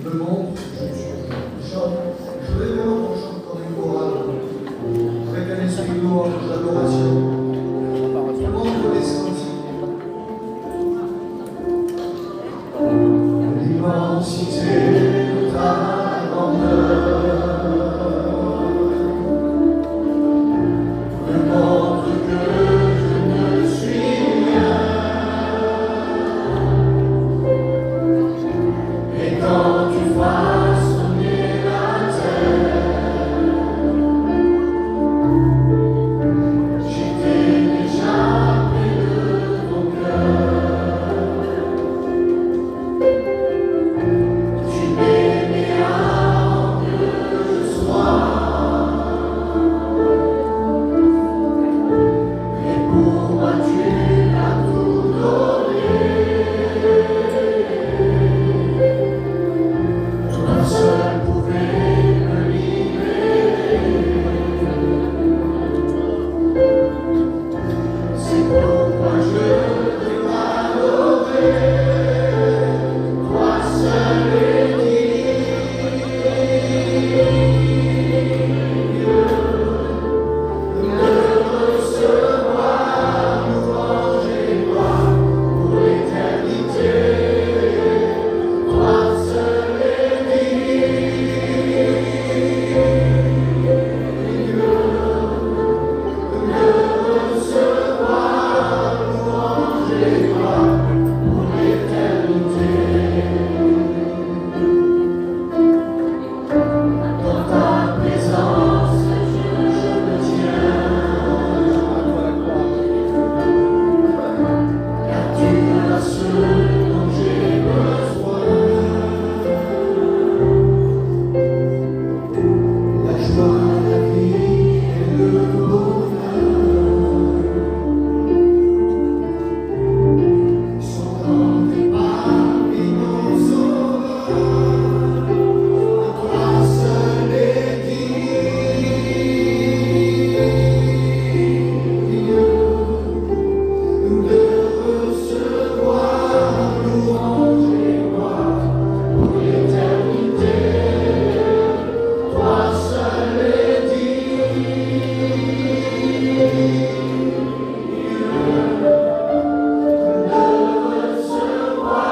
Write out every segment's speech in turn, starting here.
me montre, je chante. Je voudrais vraiment qu'on chante comme une chorale, avec un esprit de louange, d'adoration. Tout le monde connaît l'immensité de ta grandeur. Me montre que je ne suis rien. Et quand tu façonnais la terre, j'étais déjà près de ton cœur. Tu m'aimais avant que je sois. Et pour moi tu m'as tout donné. Toi seul pouvais me libérer. C'est pourquoi je veux m'adorer. Toi seul est digne de recevoir louange et gloire pour l'éternité. Toi seul est digne de recevoir louange et gloire pour l'éternité. Dans ta présence, je me tiens, car tu as ce dont j'ai besoin. La joie, la vie et le bonheur sont dans tes pas et mon sauveur. Toi seul est digne de recevoir louange et gloire pour l'éternité. Toi seul est digne de recevoir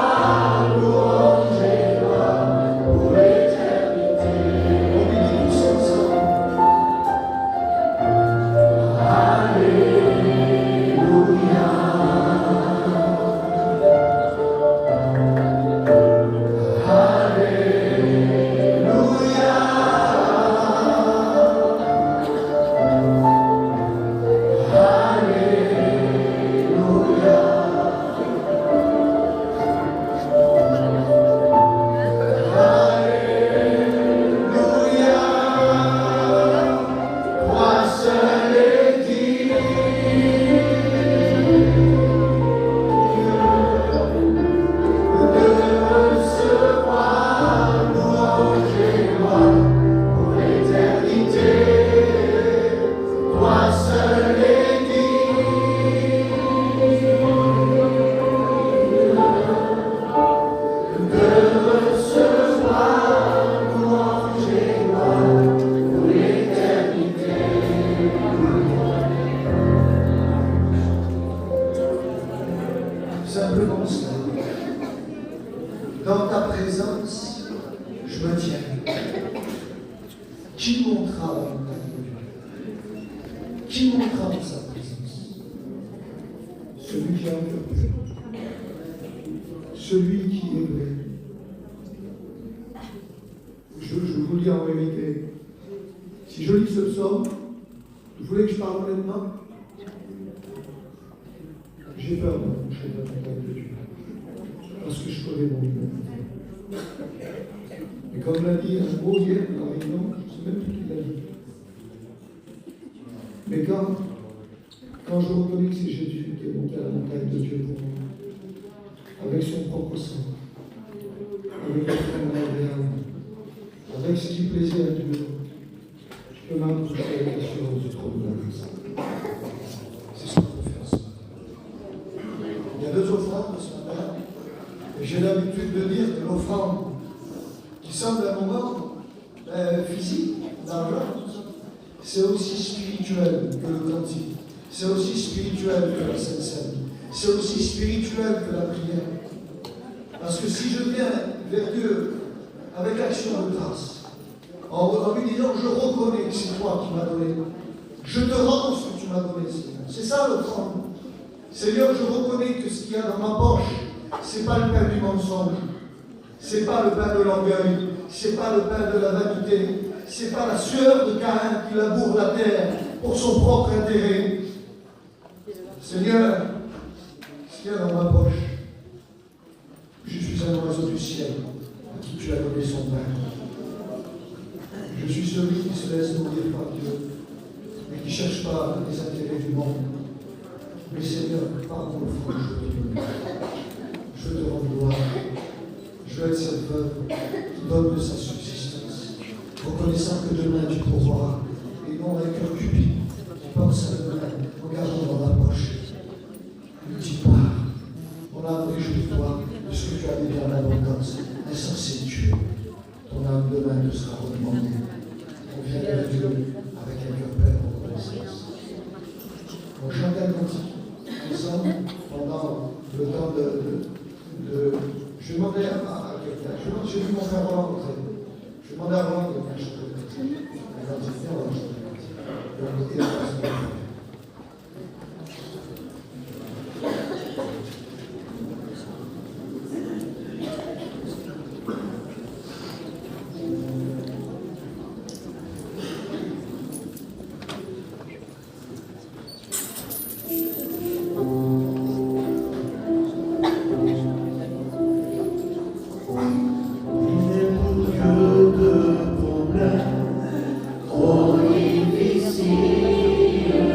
louange et gloire pour l'éternité. On dit tous ensemble. Toi seul est digne de recevoir louange et gloire pour l'éternité. Toi seul est digne de recevoir louange et gloire pour l'éternité. Simplement cela. Dans ta présence, je me tiens. Qui montera la montagne de Dieu? Qui montera dans sa présence? Celui qui a un cœur pur. Celui qui est vrai. Je vous le dis en vérité. Si je lis ce psaume, vous voulez que je parle maintenant? J'ai peur de toucher la montagne de Dieu. Parce que je connais mon nom. Et comme l'a dit un mot hier dans la réunion, je ne sais même plus qui l'a dit. Mais quand je reconnais que c'est Jésus qui est monté à la montagne de Dieu pour moi, avec son propre sang, avec le frère agréable, avec ce qui plaisait à Dieu, je peux m'approcher avec l'assurance du trône de la grâce. C'est ce qu'on peut faire ce matin. Il y a deux offrandes ce matin, et j'ai l'habitude de dire que l'offrande qui semble un moment physique, d'argent. C'est aussi spirituel que le cantique. C'est aussi spirituel que la Sainte Seine. C'est aussi spirituel que la prière. Parce que si je viens vers Dieu avec action de grâce, en lui disant je reconnais que c'est toi qui m'as donné, je te rends ce que tu m'as donné, Seigneur. C'est ça l'offrande. Seigneur, je reconnais que ce qu'il y a dans ma poche, c'est pas le pain du mensonge, c'est pas le pain de l'orgueil, c'est pas le pain de la vanité, c'est pas la sueur de Caïn qui laboure la terre pour son propre intérêt. Seigneur, ce qu'il y a dans ma poche, je suis un oiseau du ciel à qui tu as donné son pain. Je suis celui qui se laisse nourrir par Dieu et qui ne cherche pas les intérêts du monde. Mais Seigneur, pardon le front, je te rends gloire. Je veux être cette veuve qui donne de sa subsistance, reconnaissant que demain tu pourvoiras, et non avec un cupide qui pense à demain en gardant dans la poche. Tu pars, mon âme réjouis-toi de ce que tu as dit en abondance. Insensé Dieu, ton âme demain te sera redemandée. On vient vers Dieu avec un cœur plein de reconnaissance. On chante un cantique ensemble pendant le temps de je demandais à quelqu'un, j'ai vu mon frère Roland rentrer. Je demandais à Roland de venir chanter le cantique. Et quand il vient, on va chanter le cantique. Trop difficile.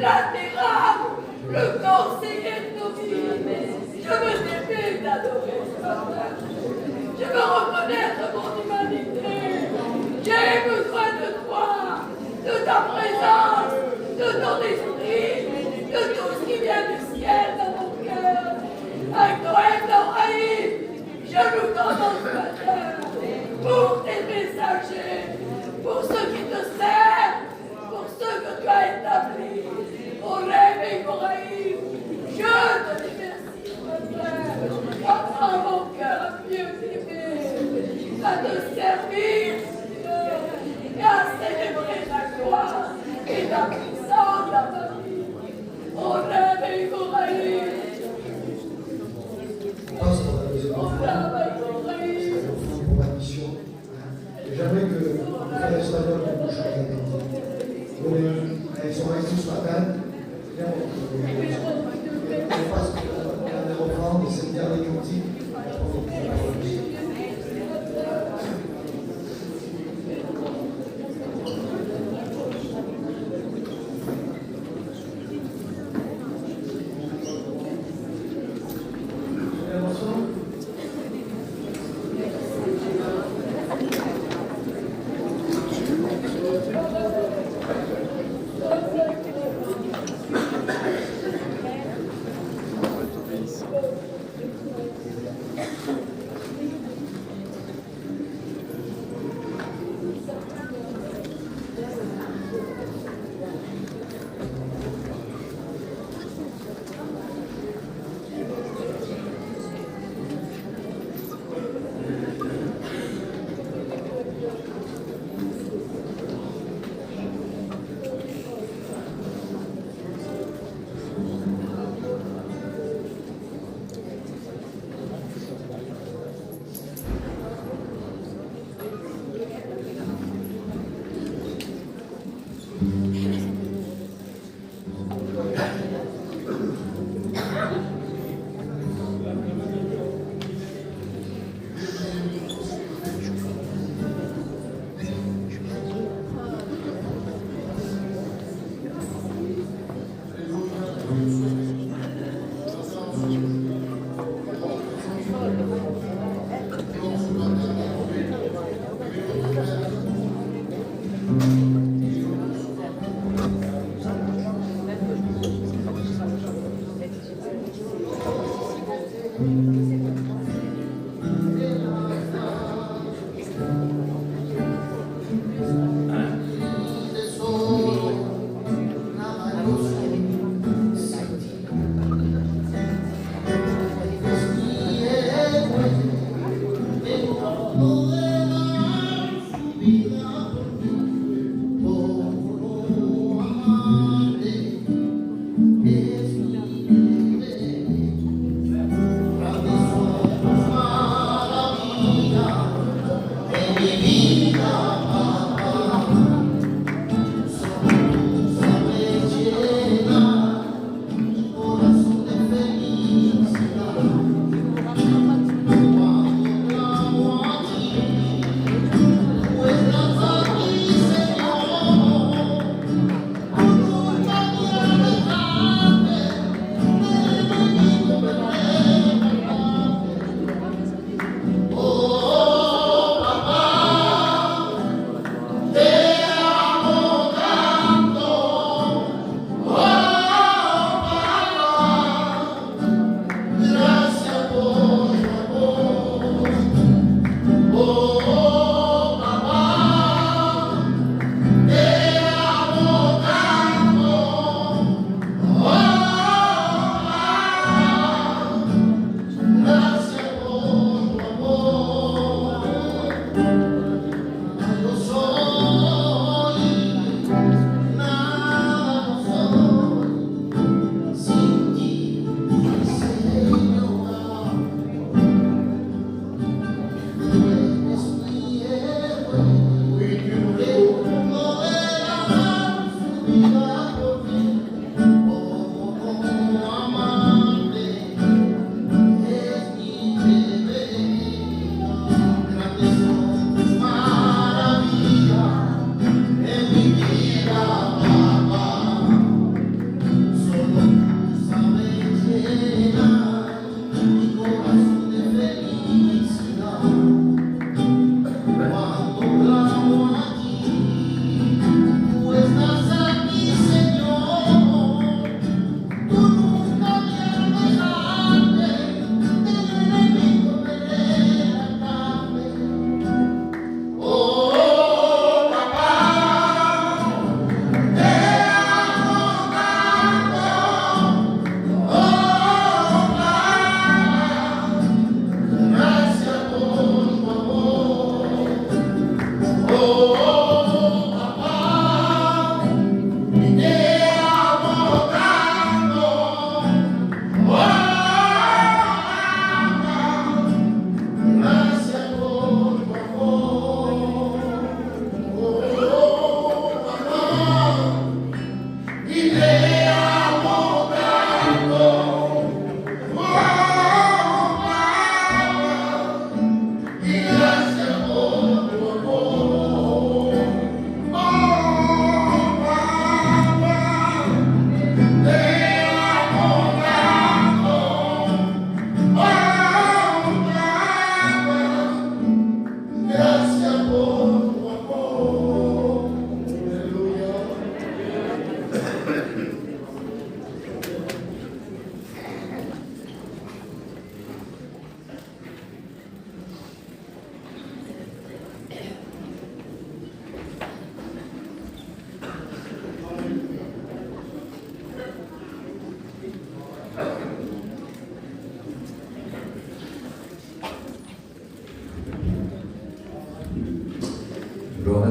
l'admirable, le conseiller de nos vies. Je me dépêche d'adorer ce matin. Je veux reconnaître mon humanité. J'ai besoin de toi, de ta présence, de ton esprit, de tout ce qui vient du ciel dans mon cœur. Avec Noël d'Abraham, je nous commande ce matin pour tes messagers, pour ceux qui te servent, pour ceux que tu as établis. Au rêve et Ibrahim, je te dis merci, mon frère. Apprends mon cœur à mieux t'aimer, à te servir, Seigneur, et à célébrer ta gloire et ta puissance dans ma vie. Au rêve et Ibrahim. On passe pour la deuxième offrande. C'est l'offrande pour la mission. J'aimerais que le frère espagnol nous bouge la tête. Ils sont restés ce matin. On passe pour la dernière offrande et c'est le dernier cantique.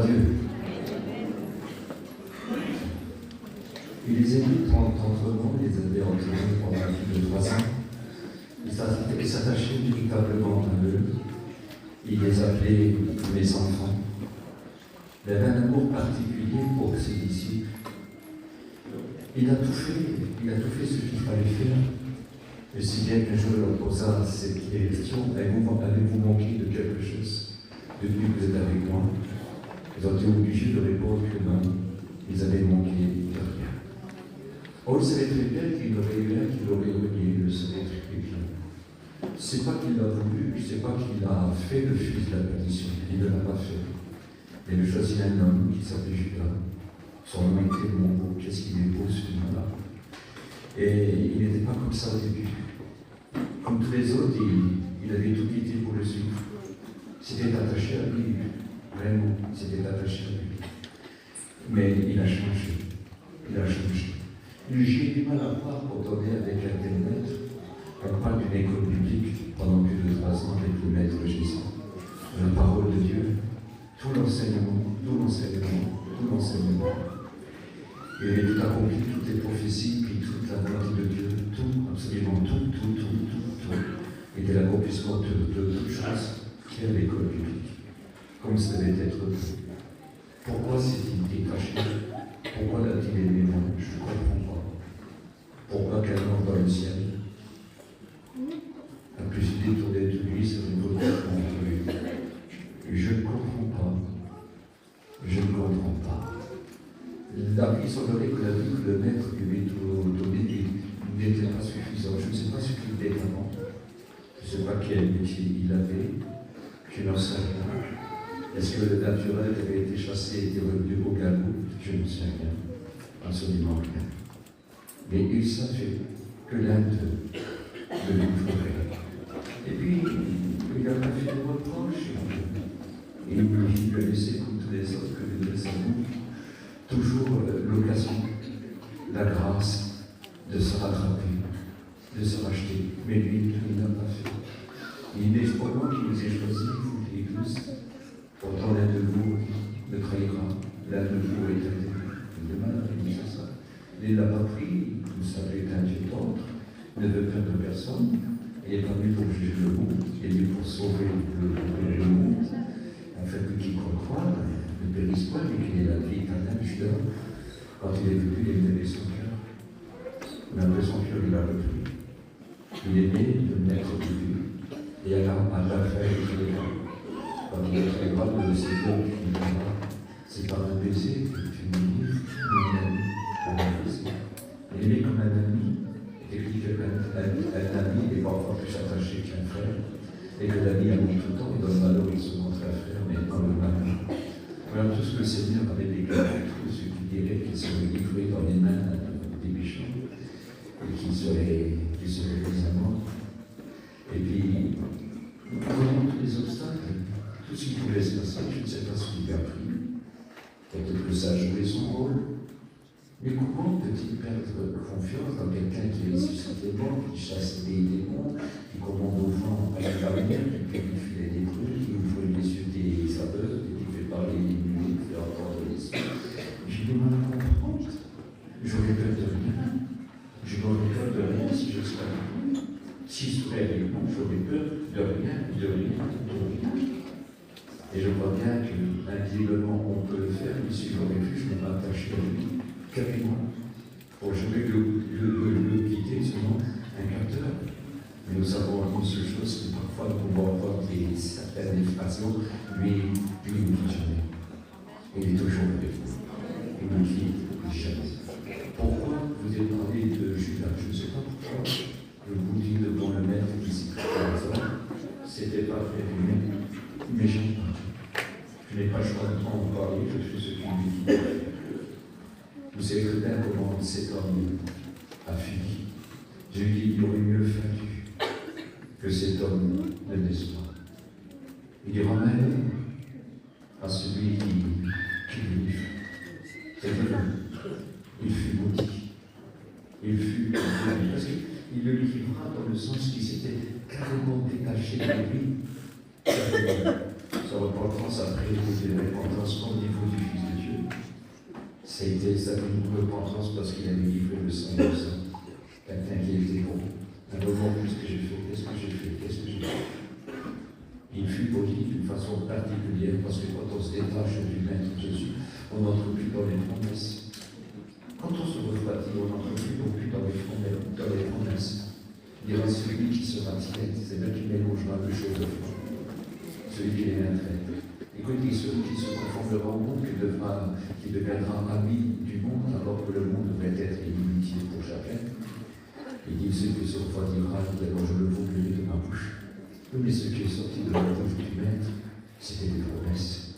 à Dieu. Il les a mis entre nous, il les avait entourés pendant plus de 3 ans. Il s'attachait véritablement à eux. Il les appelait mes enfants. Il avait un amour particulier pour ses disciples. Il a tout fait ce qu'il fallait faire. Et si bien qu'un jour il leur posa cette question, avez-vous manqué de quelque chose depuis que vous êtes avec moi? Ils ont été obligés de répondre que non, ils avaient manqué de rien. Oh, il savait très bien qu'il aurait eu un qui l'aurait renié, il le savait très bien. C'est pas qu'il l'a voulu, c'est pas qu'il a fait le fils de la perdition, il ne l'a pas fait. Mais il a choisi un homme qui s'appelait Judas. Son nom était tellement beau, qu'est-ce qu'il est beau celui-là. Et il n'était pas comme ça au début. Comme tous les autres, il avait tout quitté pour le suivre. C'était attaché à lui, vraiment, c'était attaché à lui. Mais il a changé. J'ai du mal à croire quand on est avec un tel maître. On parle d'une école biblique pendant plus de 3 ans avec le maître Jésus. La parole de Dieu, tout l'enseignement. Il avait tout accompli, toutes les prophéties, puis toute la volonté de Dieu, tout, absolument tout, était l'accomplissement de toutes choses qui est à l'école biblique. Comme ça devait être. Pourquoi s'est-il détaché? Pourquoi l'a-t-il aimé moi? Je ne comprends pas. Pourquoi qu'un ange dans le ciel a pu se détourner de lui sur une autre contre lui? Je ne comprends pas. Il semblerait que la vie que le maître lui avait donnée n'était pas suffisante. Je ne sais pas ce qu'il était avant. Je ne sais pas quel métier il avait. Je n'en sais rien. Est-ce que le naturel qui avait été chassé était revenu au galop? Je ne sais rien. Absolument rien. Mais il savait que l'un d'eux le livrerait. Et puis, il n'a pas fait de reproche. Et il lui a laissé comme tous les autres que lui laisse à nous toujours l'occasion, la grâce de se rattraper, de se racheter. Mais lui, il n'a pas fait. Il est pour moi qui vous ai choisi, vous l'Église. Pourtant, l'un de vous me trahira, l'un de vous est traité. Demain, c'est ça. Il ne l'a pas pris, vous savez qu'un Dieu d'autre ne veut perdre personne. Il n'est pas venu pour juger le monde, il est venu pour sauver le monde. En fait, quiconque croit ne périsse pas, mais qu'il ait la vie éternelle. Judas, quand il est venu, il aimait son cœur. Mais après son cœur, il a repris. Il aimait le maître de Dieu. Et à la fin, il fait les bras. Quand il est très grave, le Seigneur qui viendra, c'est par un baiser que tu me dis, mon ami, un baiser. Il est comme un ami. Il dit qu'un ami est parfois plus attaché qu'un frère. Et que l'ami amour tout le temps, et dans le malheur, il se montre un frère, mais dans le malheur. Voilà tout ce que le Seigneur avait déclaré, tous ceux qui diraient qu'ils seraient livrés dans les mains des méchants, et qu'ils seraient mis à mort. Et puis, pendant tous les obstacles, tout ce qui pouvait se passer, je ne sais pas ce qu'il a pris. Peut-être que ça a joué son rôle. Mais comment peut-il perdre confiance dans quelqu'un qui ressuscite les morts, qui chasse des démons, qui commande au vent à la lumière, qui purifie les lépreux, qui ouvre les yeux des aveugles, qui fait parler les muets, qui fait entendre les sourds? J'ai du mal à comprendre. J'aurais peur de rien. Je n'aurais peur de rien si je serais avec lui. Si je serais avec lui, j'aurais peur de rien. Et je crois bien qu'individuellement on peut le faire, mais si j'aurais pu, je m'attacherais à lui. Carrément, pour jamais le quitter, sinon un quart d'heure. Mais nous savons une seule chose, que parfois nous pouvons avoir certaines effrations, lui il ne quitte jamais. Il est toujours avec vous. Il ne quitte jamais. Pourquoi vous avez parlé de Judas? Je ne sais pas pourquoi. Je vous dis devant le maître qui s'y présente, c'était pas prévu, mais j'en parle. Je n'ai pas le choix de en parler, je fais ce qu'il me dit. Vous savez très bien comment cet homme a fini. J'ai dit qu'il aurait mieux fallu que cet homme ne naisse pas. Il dira même à celui qui le livre. C'est-à-dire, il fut maudit. Il fut maudit. Parce qu'il le livra dans le sens qu'il s'était carrément détaché de lui. Ça repentance après une repentance au niveau du Fils de Dieu. Ça a été sa repentance parce qu'il avait livré le sang innocent. Quelqu'un qui était bon. Un moment, qu'est-ce que j'ai fait? Qu'est-ce que j'ai fait? Qu'est-ce que j'ai fait? Il fut poli d'une façon particulière parce que quand on se détache du Maître Jésus, on n'entre plus dans les promesses. Quand on se refroidit, on n'entre plus non plus dans les promesses. Il y aura celui qui sera tiède, c'est là qui mélangera le chaud de froid. Celui qui est intègre. Écoutez, celui qui se conformera au monde, qui deviendra ami du monde, alors que le monde devrait être inimitié pour chacun. Il dit ce qui se refroidira, alors je le voudrais de ma bouche. Mais ce qui est sorti de la bouche du Maître, c'était des promesses,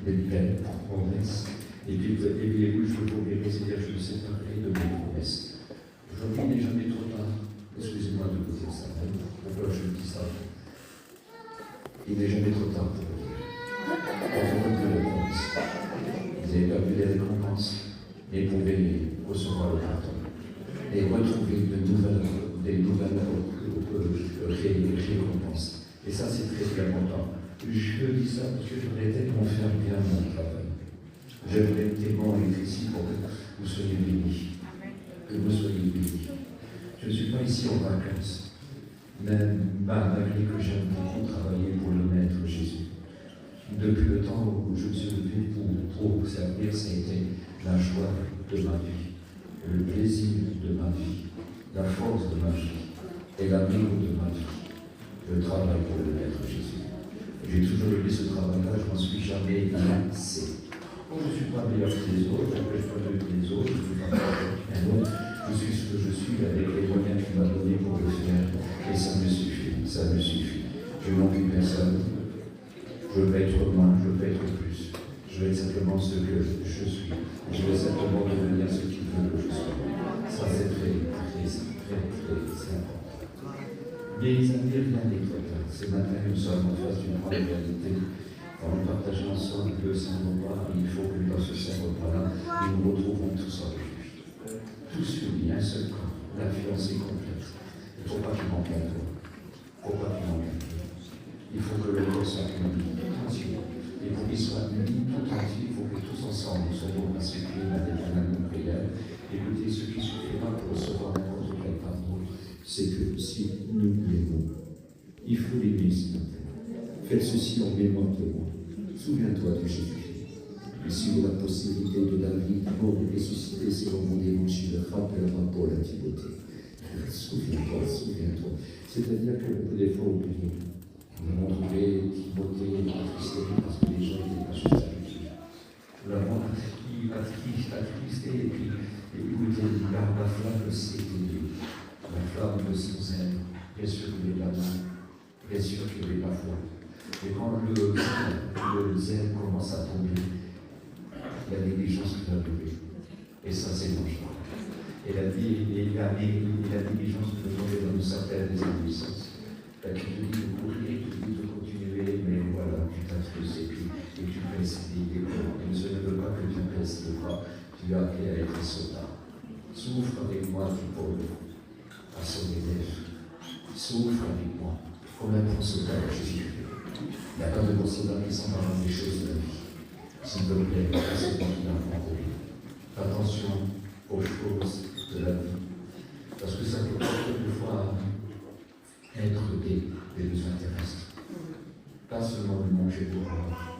des belles promesses. Et puis, oui, je vous verrai, c'est-à-dire je me séparerai de mes promesses. Aujourd'hui, il n'est jamais trop tard. Excusez-moi de vous dire ça. Pourquoi je dis ça? Il n'est jamais trop tard pour le dire. On vous donne les promesses. Vous avez perdu les récompenses, mais vous pouvez recevoir le pardon et retrouver des nouvelles récompenses. Et ça, c'est très important. Je dis ça parce que je voudrais tellement faire bien mon travail. J'aimerais tellement être ici pour que vous soyez bénis. Que vous soyez bénis. Je ne suis pas ici en vacances, même malgré que j'aime beaucoup travailler pour le Maître Jésus. Depuis le temps où je me suis levé pour servir, ça a été la joie de ma vie, le plaisir de ma vie, la force de ma vie et l'amour de ma vie. Le travail pour le Maître Jésus. J'ai toujours aimé ce travail-là, je n'en suis jamais lassé. Je ne suis pas meilleur que les autres, je ne suis pas mieux que les autres, je ne suis pas meilleur qu'un autre. Je suis ce que je suis avec les moyens qu'il m'a donnés pour le faire. Et ça me suffit, ça me suffit. Je n'envie personne. Je veux être moins, je veux être plus. Je veux être simplement ce que je suis. Je veux simplement devenir ce qu'il veut que je sois. Ça, c'est très important. Mais ça ne dit rien d'exactement. Ce matin, nous sommes en face d'une grande réalité. Quand nous partageons ensemble le Saint-Repas, il faut que dans ce Saint-Repas-là, nous nous retrouvons tous en lui. Tous unis, un seul corps, la fiancée complète. Il ne faut pas qu'il manque un toi. Il ne faut pas qu'il manque un toi. Il faut que le corps soit uni tout entier. Et pour qu'il soit uni tout entier, il faut que tous ensemble nous soyons massacrés avec un amour prière. Écoutez, ce qui suffira pour recevoir n'importe quel pardon, c'est que si nous l'aimons, il faut l'aimer ce matin. Faites ceci en mémoire de moi. Souviens-toi de Jésus-Christ. Et si vous avez la possibilité de la vie, mort et ressuscité selon mon évangile, rappellera Paul à Timothée. Souviens-toi, souviens-toi. C'est-à-dire que des fois, oublions. Nous avons trouvé Timothée attristé parce que les gens étaient pas juste avec lui. Nous l'avons attristé et puis, écoutez, la flamme, c'était lui. La flamme de son zèle. Bien sûr qu'il y avait la main. Bien sûr qu'il y avait la foi. Et quand le zèle commence à tomber, la négligence qui va tomber. Et ça, c'est dangereux. Et la négligence qui va tomber dans une certaine désobéissance. Qui te dit de courir, qui te dit de continuer, mais voilà, tu t'attristes et tu baisses les bras. Et je ne veux pas que tu baisses les bras, tu as appelé à être soldat. Souffre avec moi, dit Paul, à son élève. Souffre avec moi, comme un bon soldat de Jésus. Il n'y a pas de bon soldat qui s'en va dans les choses de la vie. S'il te plaît, c'est moi qui l'apprends pour lui. Attention aux choses de la vie. Parce que ça peut quelquefois être des besoins terrestres. Pas seulement de manger de boire,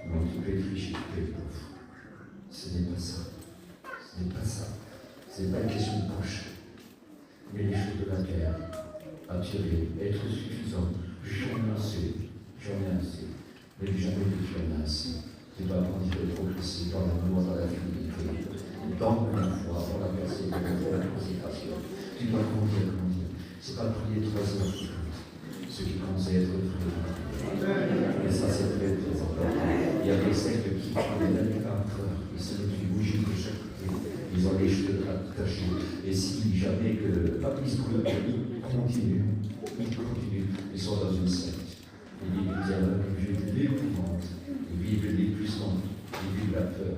mais tu peux être riche et tu peux être pauvre. Ce n'est pas ça. Ce n'est pas ça. Ce n'est pas une question de poche. Mais les choses de la terre, attirer, être suffisant, j'en ai assez. Mais jamais que tu en as assez. Tu dois grandir et progresser dans l'amour, dans la fidélité, dans la foi, dans la persévérance, dans la consécration. Tu dois grandir. Ce n'est pas prier 3 heures qui compte. Ce qui compte, c'est être prié. Et ça, c'est très important. Il y a des sectes qui prennent des animateurs, ils se mettent une bougie de chaque côté, ils ont les cheveux attachés. Et si jamais que ils continuent, ils sont dans une secte. Ils vivent l'épouvante, ils vivent l'épuisement, ils vivent la peur,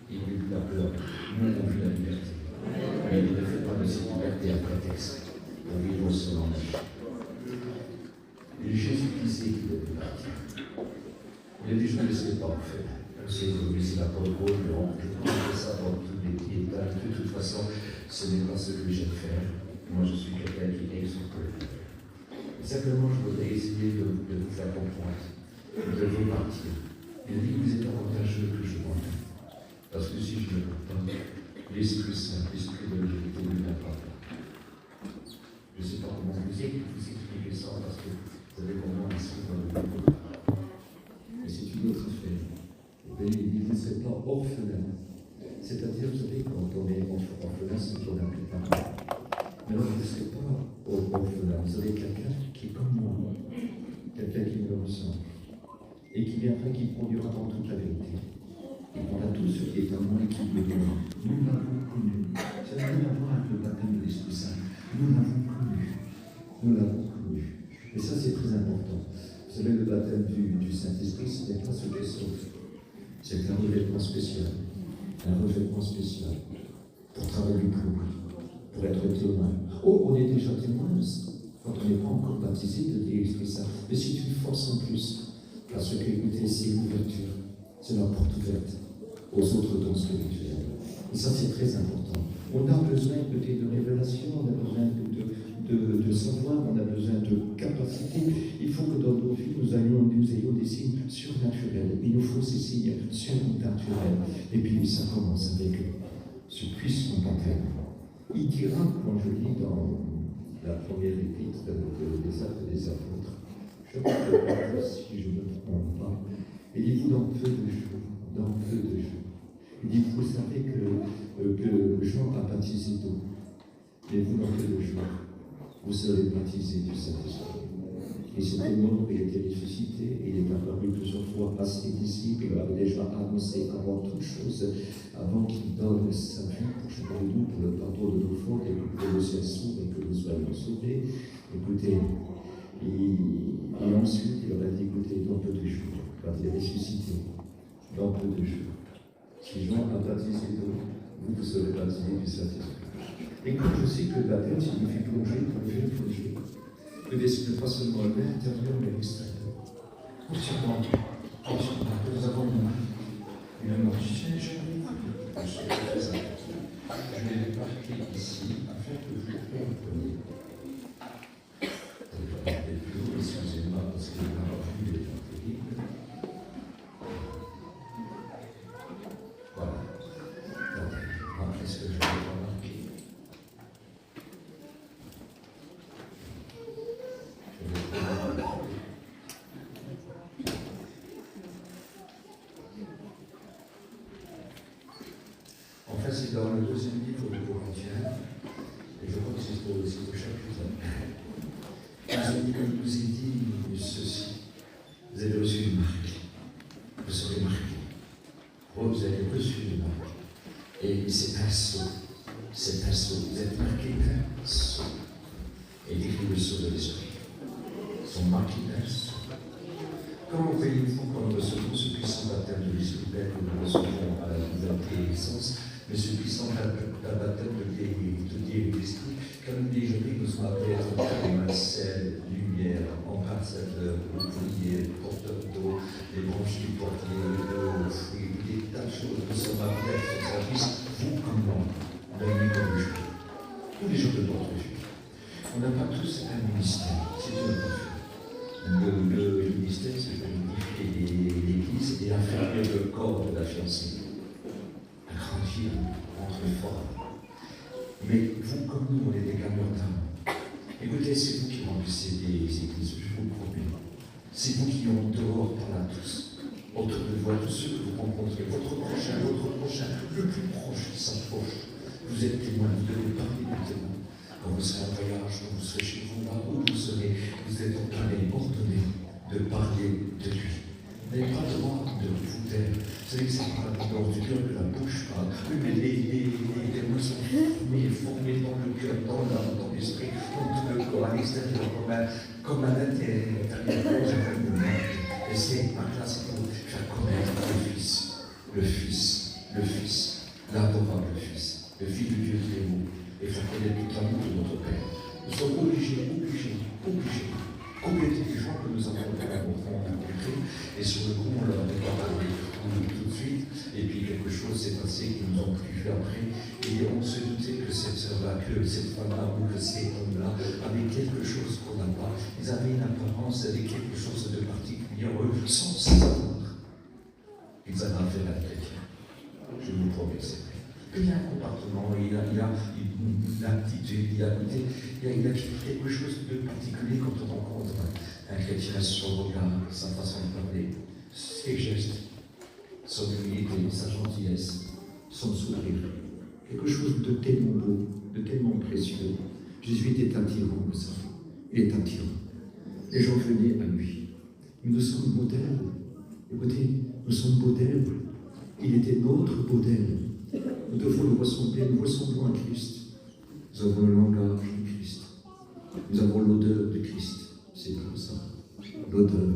Nous, on vit la liberté. Mais il ne fait pas de cette liberté un prétexte pour vivre selon la vie. Jésus disait qu'il devait partir. Il a dit, je ne le sais pas en fait. C'est la parole, je fais ça dans tous les détails. De toute façon, ce n'est pas ce que j'aime faire. Moi, je suis quelqu'un qui aime ce que je fais. Simplement, je voudrais essayer de vous faire comprendre, de vous partir. Il dit, vous êtes avantageux que je m'en aille. Parce que si je ne le pas, l'Esprit Saint, l'Esprit de vérité ne vient pas. Je ne sais pas comment vous expliquer ça, parce que vous savez comment l'Esprit dans le monde. Mais c'est une autre affaire. Il dit, vous ne serez pas orphelin. C'est-à-dire, vous savez, quand on est orphelin, c'est qu'on n'a plus de parents. Mais alors, vous ne serez pas orphelin. Vous avez quelqu'un qui est comme moi, quelqu'un qui me ressemble, et qui viendra, qui produira dans toute la vérité. Et on a tout ce qui est en moi et qui est de moi. Nous l'avons connu. Ça n'a rien à voir avec le baptême de l'Esprit Saint. Nous l'avons connu. Nous l'avons connu. Et ça, c'est très important. Vous savez, le baptême du Saint-Esprit, ce n'est pas ce qui sauve. C'est un revêtement spécial. Un revêtement spécial. Pour travailler pour être témoin. Oh, on est déjà témoin quand on n'est pas encore baptisé de l'Esprit Saint. Mais c'est une force en plus. Parce que, écoutez, c'est l'ouverture. C'est la porte ouverte aux autres dons spirituels. Et ça, c'est très important. On a besoin peut-être de révélation, on a besoin de savoir, on a besoin de capacité. Il faut que dans nos vies, nous ayons des signes surnaturels. Il nous faut ces signes surnaturels. Et puis, ça commence avec ce puissant baptême. Il dira, quand je lis dans la première épître des Actes des Apôtres, je ne sais pas si je ne me trompe pas, il dit, vous, dans peu de jours, il dit, vous savez que Jean a baptisé d'eau, mais vous, dans peu de jours, vous serez baptisés du Saint-Esprit. Et c'était mort, il était ressuscité, il est apparu plusieurs fois à ses disciples, il avait déjà annoncé avant toute chose, avant qu'il donne sa vie pour chacun de nous, pour le pardon de nos fautes, et que le ciel s'ouvre et que nous soyons sauvés. Écoutez, et ensuite il aurait dit, écoutez, dans peu de jours, quand il est ressuscité, dans peu de jours, si Jean a baptisé d'eau, vous serez baptisés du Saint-Esprit. Et comme je sais que le baptême signifie plonger. Le n'est pas seulement l'intérieur, mais l'extérieur. Entièrement, nous avons une marche. Je vais marquer ici afin que vous compreniez. Excusez-moi, parce que la vue est terrible. Voilà. Est-ce que je vais remarquer? En fait, c'est dans le deuxième livre de Corinthiens, et je crois que c'est au chapitre 1. Je vous ai dit ceci. Vous avez reçu une marque. Vous serez marqué. Vous avez reçu une marque. Et c'est un sceau. C'est un sceau. Vous êtes marqué d'un sceau. Et décrit le sceau de l'esprit. Ils sont marqués d'un sceau. Comment voyez-vous quand nous recevons ce puissant baptême de l'esprit que nous recevons à la nouvelle naissance, mais ce puissant baptême de l'esprit, comme déjà dit, nous sommes appelés à être comme un sel, lumière, ambassadeur, ouvrier, porteur d'eau, les branches du portier, le fruit, des tas de choses. Nous sommes appelés à être service, vous comme moi, la nuit comme le jour. Tous les jours de notre vie. On n'a pas tous un ministère, c'est une affaire. Le ministère, c'est de unifier l'Église et affermir le corps de la fiancée. Agrandir, rendre fort. Mais vous, comme nous, on est des gagnants d'âme. Écoutez, c'est vous qui remplissez des églises, je vous le promets. C'est vous qui en dehors par là tous. Autour de vous, tous ceux que vous rencontrez, votre prochain, le plus proche qui s'approche. Vous êtes témoin, vous devez parler du témoin. Quand vous serez en voyage, quand vous serez chez vous, là où vous serez, vous êtes ordonné de parler de lui. Vous n'avez pas le droit de vous taire. Vous savez que c'est par la parole du cœur que la bouche parle. Mais les mots sont formés dans le cœur, dans l'âme, dans l'esprit, dans tout le corps, à l'extérieur, comme à l'intérieur. Et c'est par là, c'est pour faire connaître le Fils, l'adorable Fils, le Fils du Dieu très beau, et faire connaître tout l'amour de notre Père. Nous sommes obligés compléter les gens que nous avons rencontrés. Et sur le coup, on leur avait pas parlé tout de suite. Et puis quelque chose s'est passé qu'ils nous ont pu faire après. Et on se doutait que cette sœur-là, que cette femme-là ou que cet homme-là avaient quelque chose qu'on n'a pas. Ils avaient une apparence, ils avaient quelque chose de particulier en eux, sans savoir. Ils avaient affaire à chrétien. Je vous promets, c'est vrai. Il y a un comportement, il a une aptitude, il y a quelque chose de particulier quand on rencontre un chrétien, son regard, sa façon de parler, ses gestes, son humilité, sa gentillesse, son sourire. Quelque chose de tellement beau, de tellement précieux. Jésus était attirant, vous savez. Il est attirant. Les gens venaient à lui. Mais nous sommes modèles. Écoutez, nous sommes modèles. Il était notre modèle. Nous devons le ressembler, nous ressemblons à Christ. Nous avons le langage de Christ. Nous avons l'odeur de Christ. C'est comme ça. L'odeur,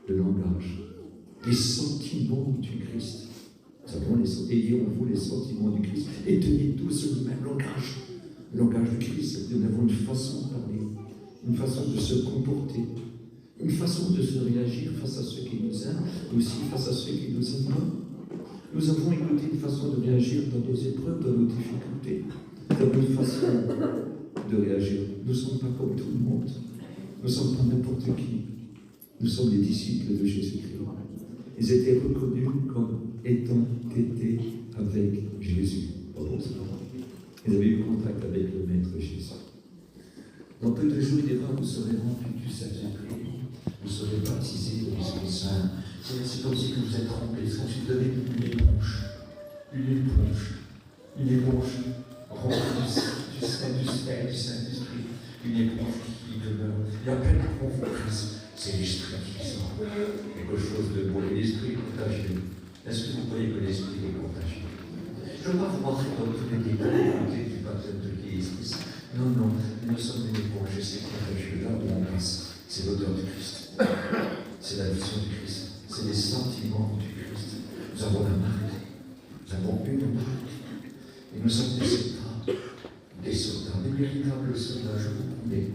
le langage, les sentiments du Christ. Nous avons ayez en vous les sentiments du Christ. Et tenez tous le même langage. Le langage du Christ. Nous avons une façon de parler, une façon de se comporter, une façon de se réagir face à ceux qui nous aiment, mais aussi face à ceux qui nous aiment pas. Nous avons écouté une façon de réagir dans nos épreuves, dans nos difficultés. Nous avons une façon de réagir. Nous ne sommes pas comme tout le monde. Nous ne sommes pas n'importe qui. Nous sommes les disciples de Jésus-Christ. Ils étaient reconnus comme étant été avec Jésus. Ils avaient eu contact avec le Maître Jésus. Dans peu de jours, il dira, vous serez remplis du Saint-Esprit. Vous serez baptisés de l'Esprit Saint. C'est comme si vous êtes remplis. C'est comme si vous avez une éponge remplie du Saint-Esprit. Une éponge qui demeure. Il y a plein d'éponges. C'est l'Esprit qui sort. Quelque chose de beau. Et l'Esprit est contagieux. Est-ce que vous croyez que l'Esprit est contagieux? Je ne veux pas vous rentrer dans tous les détails du baptême de l'Esprit. Non, nous sommes une éponge. C'est contagieux. Là où on passe, c'est l'odeur du Christ. C'est la vision du Christ. C'est les sentiments du Christ. Nous avons la marque. Nous avons une marque. Et nous sommes des soldats. Des soldats. Des véritables soldats, je vous promets.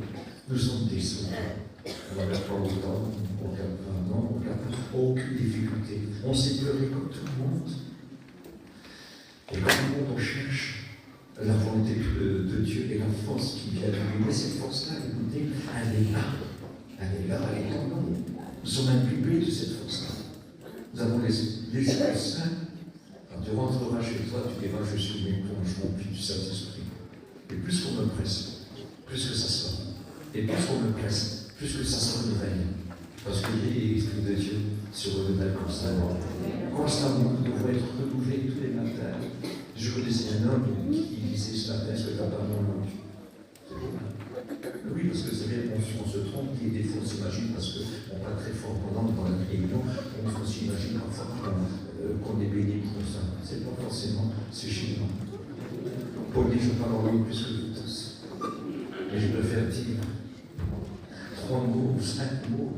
Nous sommes des soldats. On ne regarde pas autant, on ne regarde pas, non, on ne regarde pas aucune difficulté. On sait pleurer comme tout le monde. Et comme tout le monde, on cherche la volonté de Dieu et la force qui vient de lui. Mais cette force-là, écoutez, elle est là. Elle est là, elle est en nous. Nous sommes imbibés de cette force-là. Nous avons les Esprits Saints. Quand tu rentreras chez toi, tu diras, je suis une éponge remplie du Saint-Esprit. Et plus qu'on me presse, plus que ça sort. Et plus qu'on me presse, plus que ça se renouvelle. Parce que l'Esprit de Dieu se renouvelle constamment. Constamment, nous devons être renouvelés tous les matins. Je connaissais un homme qui disait ce matin, est-ce que tu n'as pas mon langue? Oui, parce que c'est vrai, on se trompe, et des fois on s'imagine, parce qu'on va très fort pendant dans la réunion, on s'imagine parfois qu'on est béni pour ça. C'est pas forcément, c'est chez nous. Paul dit, je parle en langue plus que vous tous. Mais je préfère dire 3 mots ou 5 mots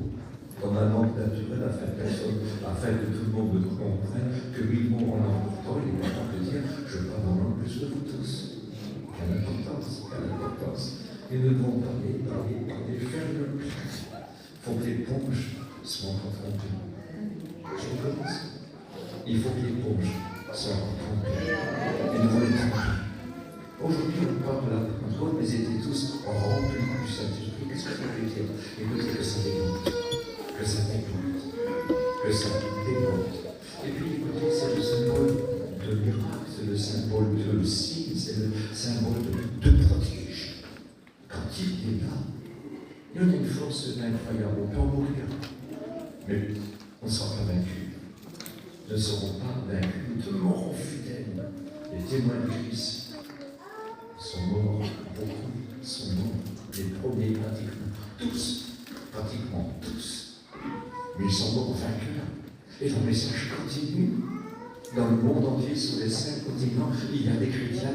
dans la langue naturelle afin que tout le monde me comprenne que 8 mots en langue. Pourtant, il est important de dire je parle en langue plus que vous tous. Quelle importance, quelle importance. Et nous devons parler, faire le plus. Il faut que l'éponge soit confrontée. Je commence. Il faut que l'éponge soit confrontée. Et nous voulons tromper. Aujourd'hui, on parle de la Pentecôte, mais ils étaient tous remplis du Saint-Esprit. Qu'est-ce que ça veut dire? Écoutez, que ça déborde. Que ça déborde. Que ça déborde. Et puis, écoutez, c'est le symbole de miracle, c'est le symbole de signe, c'est le symbole de prodige. Quand il est là, il y a une force incroyable. On peut en mourir, mais on ne sera pas vaincu. Nous ne serons pas vaincus. Nous demeurons fidèles. Les témoins de Christ sont morts, beaucoup sont morts, les premiers pratiquement tous, mais ils sont morts vainqueurs. Et le message continue. Dans le monde entier, sur les 5 continents, il y a des chrétiens,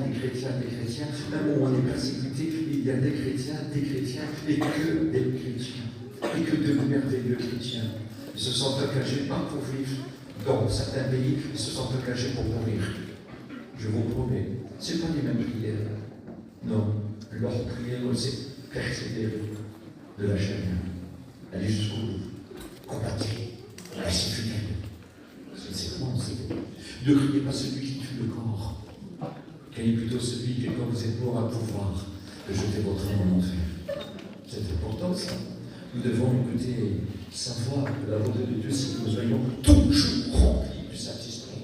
même où on est persécuté, il y a des chrétiens, et que des chrétiens, et que de merveilleux chrétiens. Ils se sont engagés pas pour vivre dans certains pays, ils se sont engagés pour mourir. Je vous promets, ce n'est pas les mêmes prières. Non, leur prière, c'est persévérer. de la chair. Allez jusqu'au bout. Combattez. Restez fidèles. C'est comment c'est. Ne criez pas celui qui tue le corps. Criez plutôt celui qui, quand vous êtes mort, à pouvoir de jeter votre âme en enfer. C'est important ça. Nous devons écouter, savoir que la volonté de Dieu, c'est que nous soyons toujours remplis du Saint-Esprit.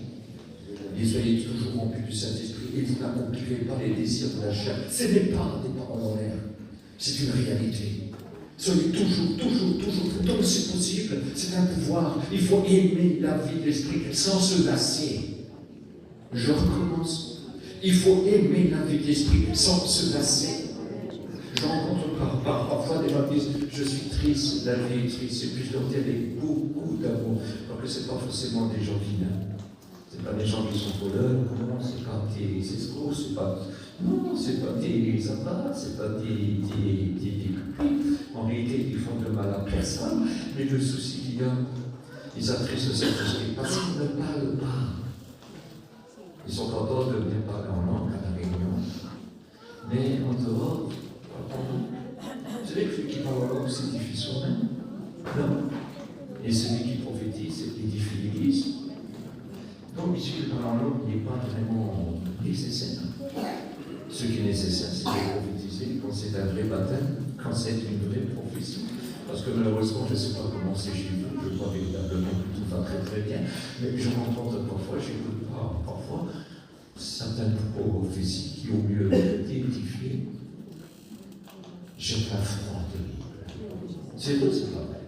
Et soyez toujours remplis du Saint-Esprit et vous n'accomplirez pas les désirs de la chair. Ce n'est pas des paroles en l'air. C'est une réalité. Soyez toujours, tant que c'est possible, c'est un pouvoir. Il faut aimer la vie de l'esprit sans se lasser. Je recommence. Il faut aimer la vie de l'esprit sans se lasser. Je rencontre parfois des gens qui disent je suis triste, la vie est triste, et puis je leur dis avec beaucoup d'amour, parce que ce n'est pas forcément des gens qui n'aiment. Ce n'est pas des gens qui sont voleurs, non, c'est pas des escrocs, c'est pas des avats, c'est pas des pupilles. En réalité, ils font de mal à personne, mais le souci qu'il y a, ils attristent le Saint-Esprit parce qu'ils ne parlent pas. Ils sont contents de venir parler en langue à la réunion, mais en dehors, vous savez que celui qui parle en langue s'édifie soi-même? Non. Et celui qui prophétise édifie l'Église. Donc, ici, le parler en langue n'est pas vraiment nécessaire. Ce qui est nécessaire, c'est de prophétiser quand c'est un vrai baptême, quand c'est une vraie prophétie. Parce que malheureusement, je ne sais pas comment c'est chez vous, je crois véritablement que tout va très très bien, mais je rencontre parfois, j'écoute pas parfois, certaines prophéties qui au mieux d'édifier, jettent la froid terrible. C'est vrai, c'est pas vrai.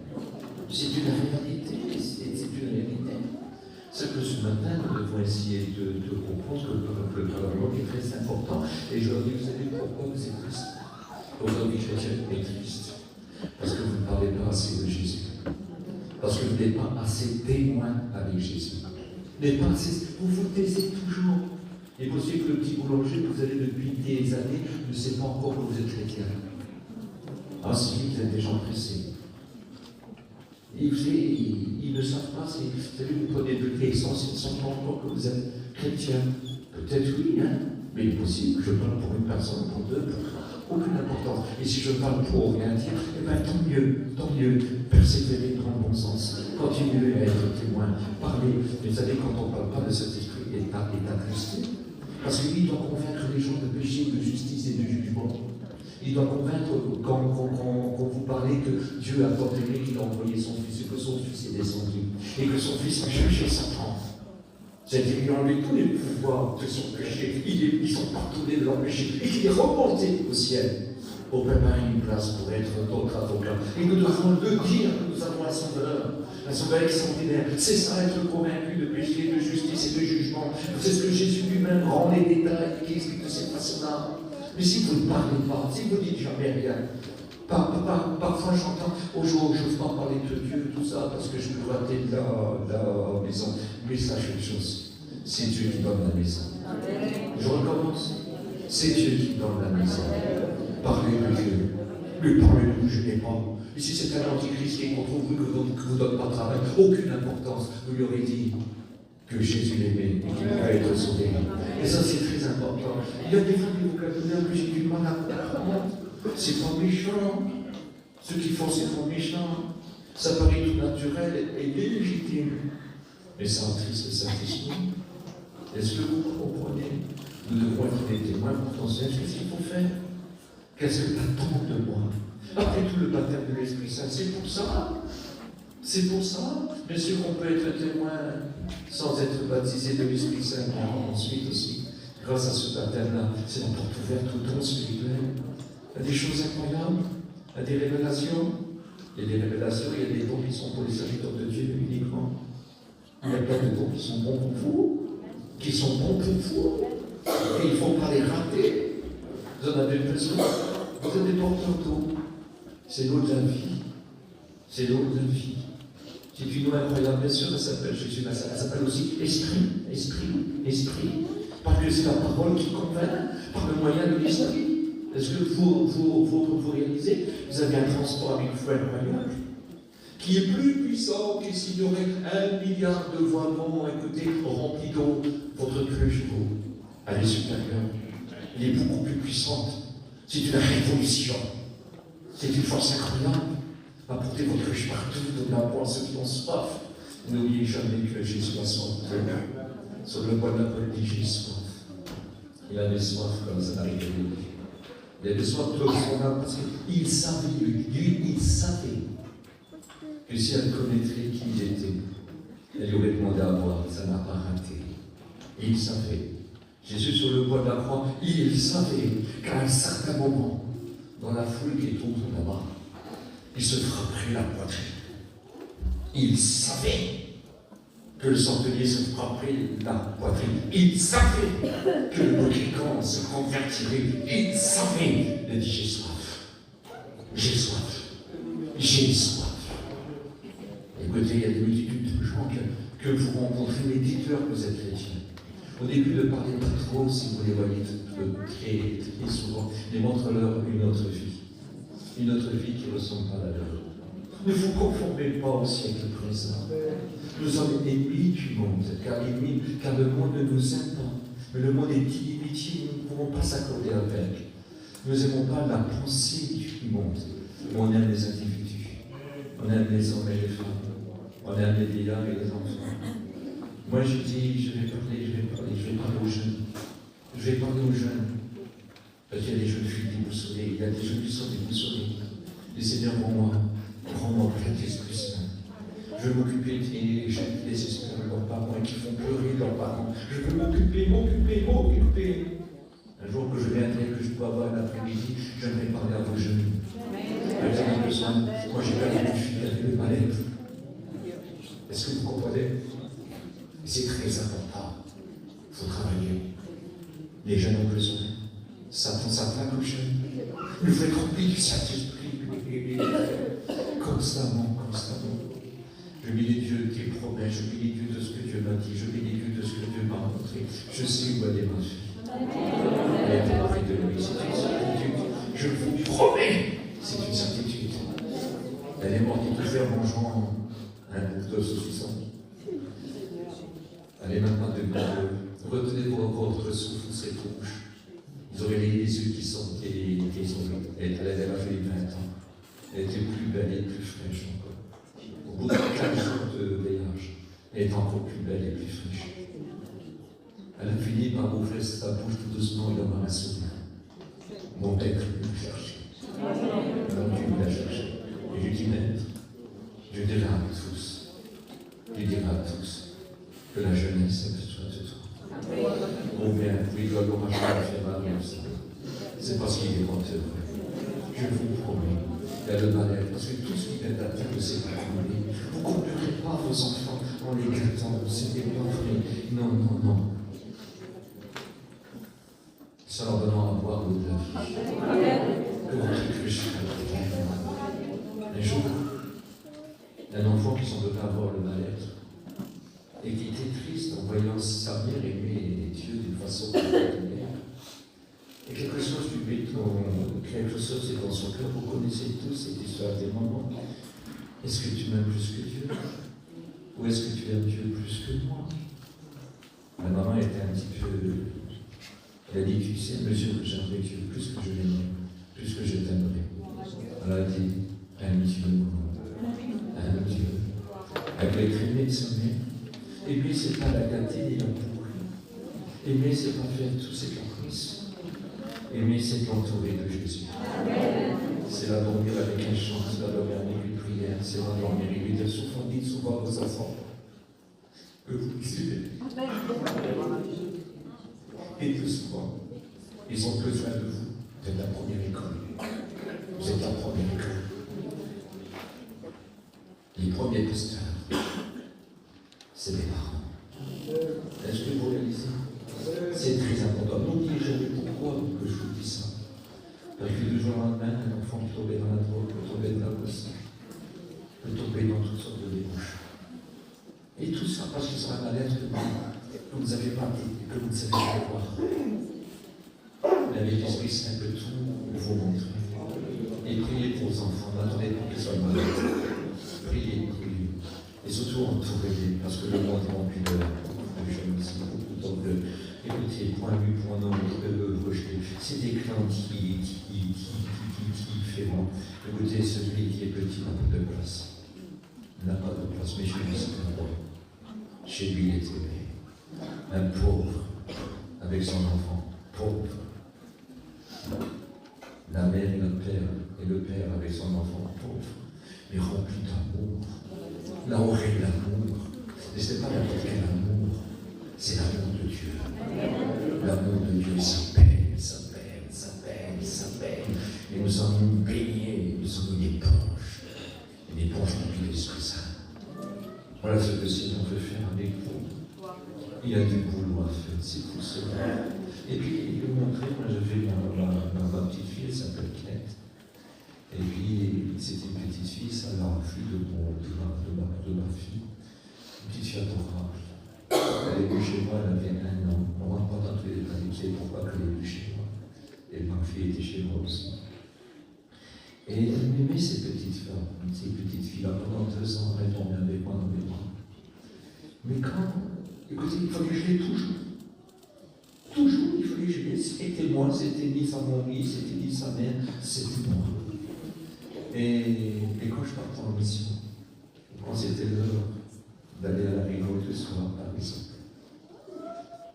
C'est une réalité, c'est une réalité. C'est que ce matin, nous devons essayer de comprendre que le parlement est très important. Et je leur dis, vous savez pourquoi vous êtes triste? Aujourd'hui, chrétien est triste. Parce que vous ne parlez pas assez de Jésus. Parce que vous n'êtes pas assez témoin avec Jésus. Vous n'êtes pas assez, vous vous taisez toujours. Il est possible que le petit boulanger que vous avez depuis des années ne sait pas encore que vous êtes chrétien. Ah si, vous êtes des gens pressés. Et vous savez, ils ne savent pas, vous savez, vous prenez de l'essence, ils ne savent pas encore que vous êtes chrétien. Peut-être oui, hein, mais il est possible que je parle pour une personne, pour deux, pour trois, aucune importance. Et si je parle pour rien dire, eh bien tant mieux, persévérer dans le bon sens, continuez à être témoin, parlez. Mais vous savez, quand on ne parle pas de cet esprit, est attristé. Parce que lui doit convaincre les gens de péché, de justice et de jugement. Il doit convaincre, quand vous parlez que Dieu a tant aimé qu'il a envoyé son Fils, et que son Fils est descendu, et que son Fils a cherché Satan. C'est-à-dire qu'il a enlevé tous les pouvoirs de son péché, ils sont pardonnés de leur péché, et qu'il est remonté au ciel pour préparer une place pour être notre avocat. Et nous devons le dire que nous avons un sauveur extraordinaire. C'est ça, être convaincu de péché, de justice et de jugement. C'est ce que Jésus lui-même rend les détails qui explique de cette façon-là. Mais si vous ne parlez pas, si vous ne dites jamais rien, parfois j'entends, aujourd'hui je ne veux pas parler de Dieu, tout ça, parce que je me dois être la maison. Mais sache une chose, c'est Dieu qui donne la maison. Je recommence. C'est Dieu qui donne la maison. Parlez de Dieu. Mais parlez de je n'ai pas. Et si c'est un antichrist qui est contre vous, que vous ne donne pas de travail, aucune importance, vous lui aurez dit que Jésus l'aimait et qu'il va être sauvé. Et ça, c'est très important. Il y a des fois des vocabulaires que j'ai du mal à comprendre. C'est pas méchant. Ceux qui font, c'est pas méchant. Ça paraît tout naturel et légitime. Mais ça attriste le Saint-Esprit. Est-ce que vous comprenez? Nous devons être des témoins potentiels. Qu'est-ce qu'il faut faire? Qu'est-ce que tu attends de moi? Après tout, le baptême de l'Esprit Saint, c'est pour ça. C'est pour ça. Bien sûr qu'on peut être témoin sans être baptisé de l'Esprit Saint, mais ensuite aussi, grâce à ce baptême-là, c'est la porte ouverte au don spirituel. Il y a des choses incroyables, il y a des révélations. Il y a des révélations, il y a des dons qui sont pour les serviteurs de Dieu uniquement. Il y a plein de dons qui sont bons pour vous, et il ne faut pas les rater. Vous en avez besoin. Vous êtes des porteurs d'eau. C'est l'eau de la vie. C'est l'eau de la vie. C'est une eau incroyable, bien sûr, elle s'appelle Jésus, mais elle s'appelle aussi Esprit. Parce que c'est la parole qui convainc par le moyen de l'Esprit. Est-ce que vous réalisez? Vous avez un transport avec feu incroyable qui est plus puissant que s'il y aurait 1 milliard de voilements, écoutez, remplis d'eau. Votre cruche, elle est supérieure. Elle est beaucoup plus puissante. C'est une révolution. C'est une force incroyable. Apportez votre riche partout, donnez à boire à ceux qui ont soif. N'oubliez jamais que Jésus a soif. Sur le bois de la poêle, dit j'ai soif. Il avait soif comme ça n'arrivait pas. Il avait soif de son âme parce qu'il savait, lui, il savait que si elle connaîtrait qui il était, elle lui aurait demandé à boire. Ça n'a pas raté. Il savait. Jésus sur le bois de la croix, il savait qu'à un certain moment, dans la foule qui est autour là-bas, il se frapperait la poitrine. Il savait que le centenier se frapperait la poitrine. Il savait que le moquicant se convertirait. Il savait. Il dit j'ai soif. J'ai soif. J'ai soif. Écoutez, il y a des multitudes de gens que vous rencontrez, mais dites-leur que vous êtes chrétiens. Au début, ne parlez pas trop si vous les voyez très souvent, mais montre-leur une autre vie. Une autre vie qui ne ressemble pas à la leur. Ne vous conformez pas au siècle présent. Nous sommes ennemis du monde, car le monde ne nous aime pas. Mais le monde est inimitié, nous ne pouvons pas s'accorder avec. Nous n'aimons pas la pensée du monde, mais on aime les individus. On aime les hommes et les femmes. On aime les vieillards et les enfants. Moi je dis, je vais parler aux jeunes. Je vais parler aux jeunes. Parce qu'il y a des jeunes filles déboussolées, il y a des jeunes qui sont déboussolés. Les Seigneurs, rends-moi plein d'Esprit Saint. Je veux m'occuper des jeunes qui désespèrent leurs parents et qui font pleurer leurs parents. Je veux m'occuper. Un jour que je viendrai, que je peux avoir l'après-midi, j'aimerais parler à vos jeunes. Vous avez besoin. Moi j'ai perdu une fille qui avait le mal-être. Est-ce que vous comprenez? C'est très important. Il faut travailler. Les jeunes ont besoin. Satan s'attaque aux jeunes. Il faut être rempli du Saint-Esprit. Constamment. Je bénis Dieu de tes promesses. Je bénis Dieu de ce que Dieu m'a dit. Je bénis Dieu de ce que Dieu m'a montré. Je sais où aller ma fille. Elle est auprès de lui. C'est une certitude. Je vous promets. C'est une certitude. Elle est morte tout faire en mangeant un bout de saucisson. Allez maintenant retenez votre souffle, cette bouche. Ils auraient les yeux qui sont elle avait fait 20 ans. Elle était plus belle et plus fraîche encore. Au bout de 4 jours de veillage, elle est encore plus belle et plus fraîche. Elle a fini par ouvrir sa bouche tout doucement et d'avoir un souvenir. Mon père me chercher. Alors Dieu me l'a cherché. Et je dis maître, je dirai à tous, que la jeunesse est besoin de toi. Combien oui, doit l'orage faire mal comme ça. C'est parce qu'il est menteur. Je vous promets, il y a le mal-être, parce que tout ce qui vient d'atteindre, c'est pas comblé. Vous ne compterez pas vos enfants en les gâtant, c'est pas vrai. Non. C'est en donnant à boire l'eau de la vie. Que votre cruche un jour, un enfant qui s'en devait avoir le mal-être, et qui était triste en voyant sa mère aimer Dieu d'une façon particulière. Et quelque chose lui met quelque chose est dans son cœur. Vous connaissez tous cette histoire des mamans. Est-ce que tu m'aimes plus que Dieu? Ou est-ce que tu aimes Dieu plus que moi? La maman était un petit peu... Elle a dit, tu sais, monsieur, que j'aimerais Dieu plus que je l'aimerais, plus que je t'aimerais. Elle a dit, aime Dieu, aime Dieu. Elle voulait créer de sa mère. Aimer, c'est pas la gâter et la pourrir. Aimer, c'est pas faire tous ses caprices. Aimer, c'est l'entourer de Jésus. C'est la dormir avec un chant, c'est la dormir avec une prière, c'est la dormir et lui dire souvent, dites souvent à vos enfants que vous suivez. Et plus souvent, ils ont besoin de vous. Vous êtes la première école. Vous êtes la première école. Les premiers pasteurs, c'est les parents. Est-ce que vous réalisez? C'est très important. N'oubliez jamais pourquoi que je vous dis ça. Parce que du jour au lendemain, un enfant peut tomber dans la drogue, peut tomber dans la boisson, peut tomber dans toutes sortes de débouches. Et tout ça parce qu'ils ont un mal-être que vous n'avez pas dit et que vous ne savez pas voir. Avec l'Esprit Saint peut tout vous montrer. Et priez pour vos enfants, n'attendez pas qu'ils soient malades. Priez. Et surtout entourez-les, parce que le monde est rempli de jeunes ici. Donc, écoutez, point vu, point non, rejeté. C'est des clans qui différent. Écoutez, celui qui est petit n'a pas de place. Il n'a pas de place, mais chez lui, c'est un roi. Chez lui, il est aimé. Un pauvre, avec son enfant, pauvre. La mère et le père, avec son enfant, pauvre, mais rempli d'amour. Là aurait l'amour. Mais ce n'est pas n'importe quel amour, c'est l'amour de Dieu. L'amour de Dieu s'appelle, s'appelle, s'appelle, s'appelle. Et nous sommes baignés, nous sommes une éponge remplie de l'Esprit Saint. Voilà ce que le Seigneur veut faire avec vous. Il y a du boulot à faire, c'est tout cela. Et puis, il veut montrer, moi j'avais ma petite fille, elle s'appelle Clette. Et puis, c'était une petite fille, ça l'a fille de ma fille. Une petite fille adorable. Elle est venue chez moi, elle avait 1 an. On ne rentre pas dans tous les détails, pourquoi elle est venue chez moi. Et ma fille était chez moi aussi. Et elle aimait ces petites filles-là. Pendant 2 ans, elle tombait avec moi dans mes bras. Mais écoutez, il fallait que je l'ai toujours. Toujours, il fallait que je l'ai. C'était moi, c'était ni sa mamie, c'était ni sa mère, c'était moi. Et quand je partais en mission, quand c'était l'heure d'aller à la réunion le soir, par exemple,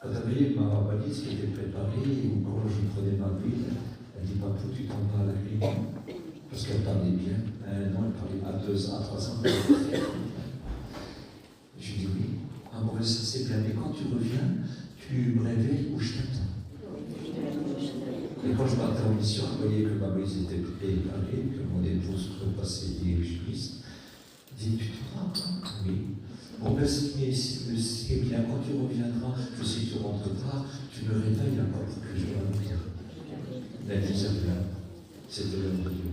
quand elle voyait ma valise qui était préparée, ou quand je prenais ma Bible, elle dit Papou, tu t'en vas à la réunion. Parce qu'elle parlait bien. À 1 an, elle parlait à 2 ans, à 3 ans. Je dis oui. Ah bon, ça c'est bien. Mais quand tu reviens, tu me réveilles ou je t'attends. Et quand je partais en mission, je voyais que ma valise était préparée, que mon épouse repassait les juristes. Je dis, tu te rends compte? Oui. Bon, ben, c'est bien, quand tu reviendras, je sais que tu rentres tard, tu me réveilles là pour que je revienne. La vie, c'est de l'œuvre de Dieu.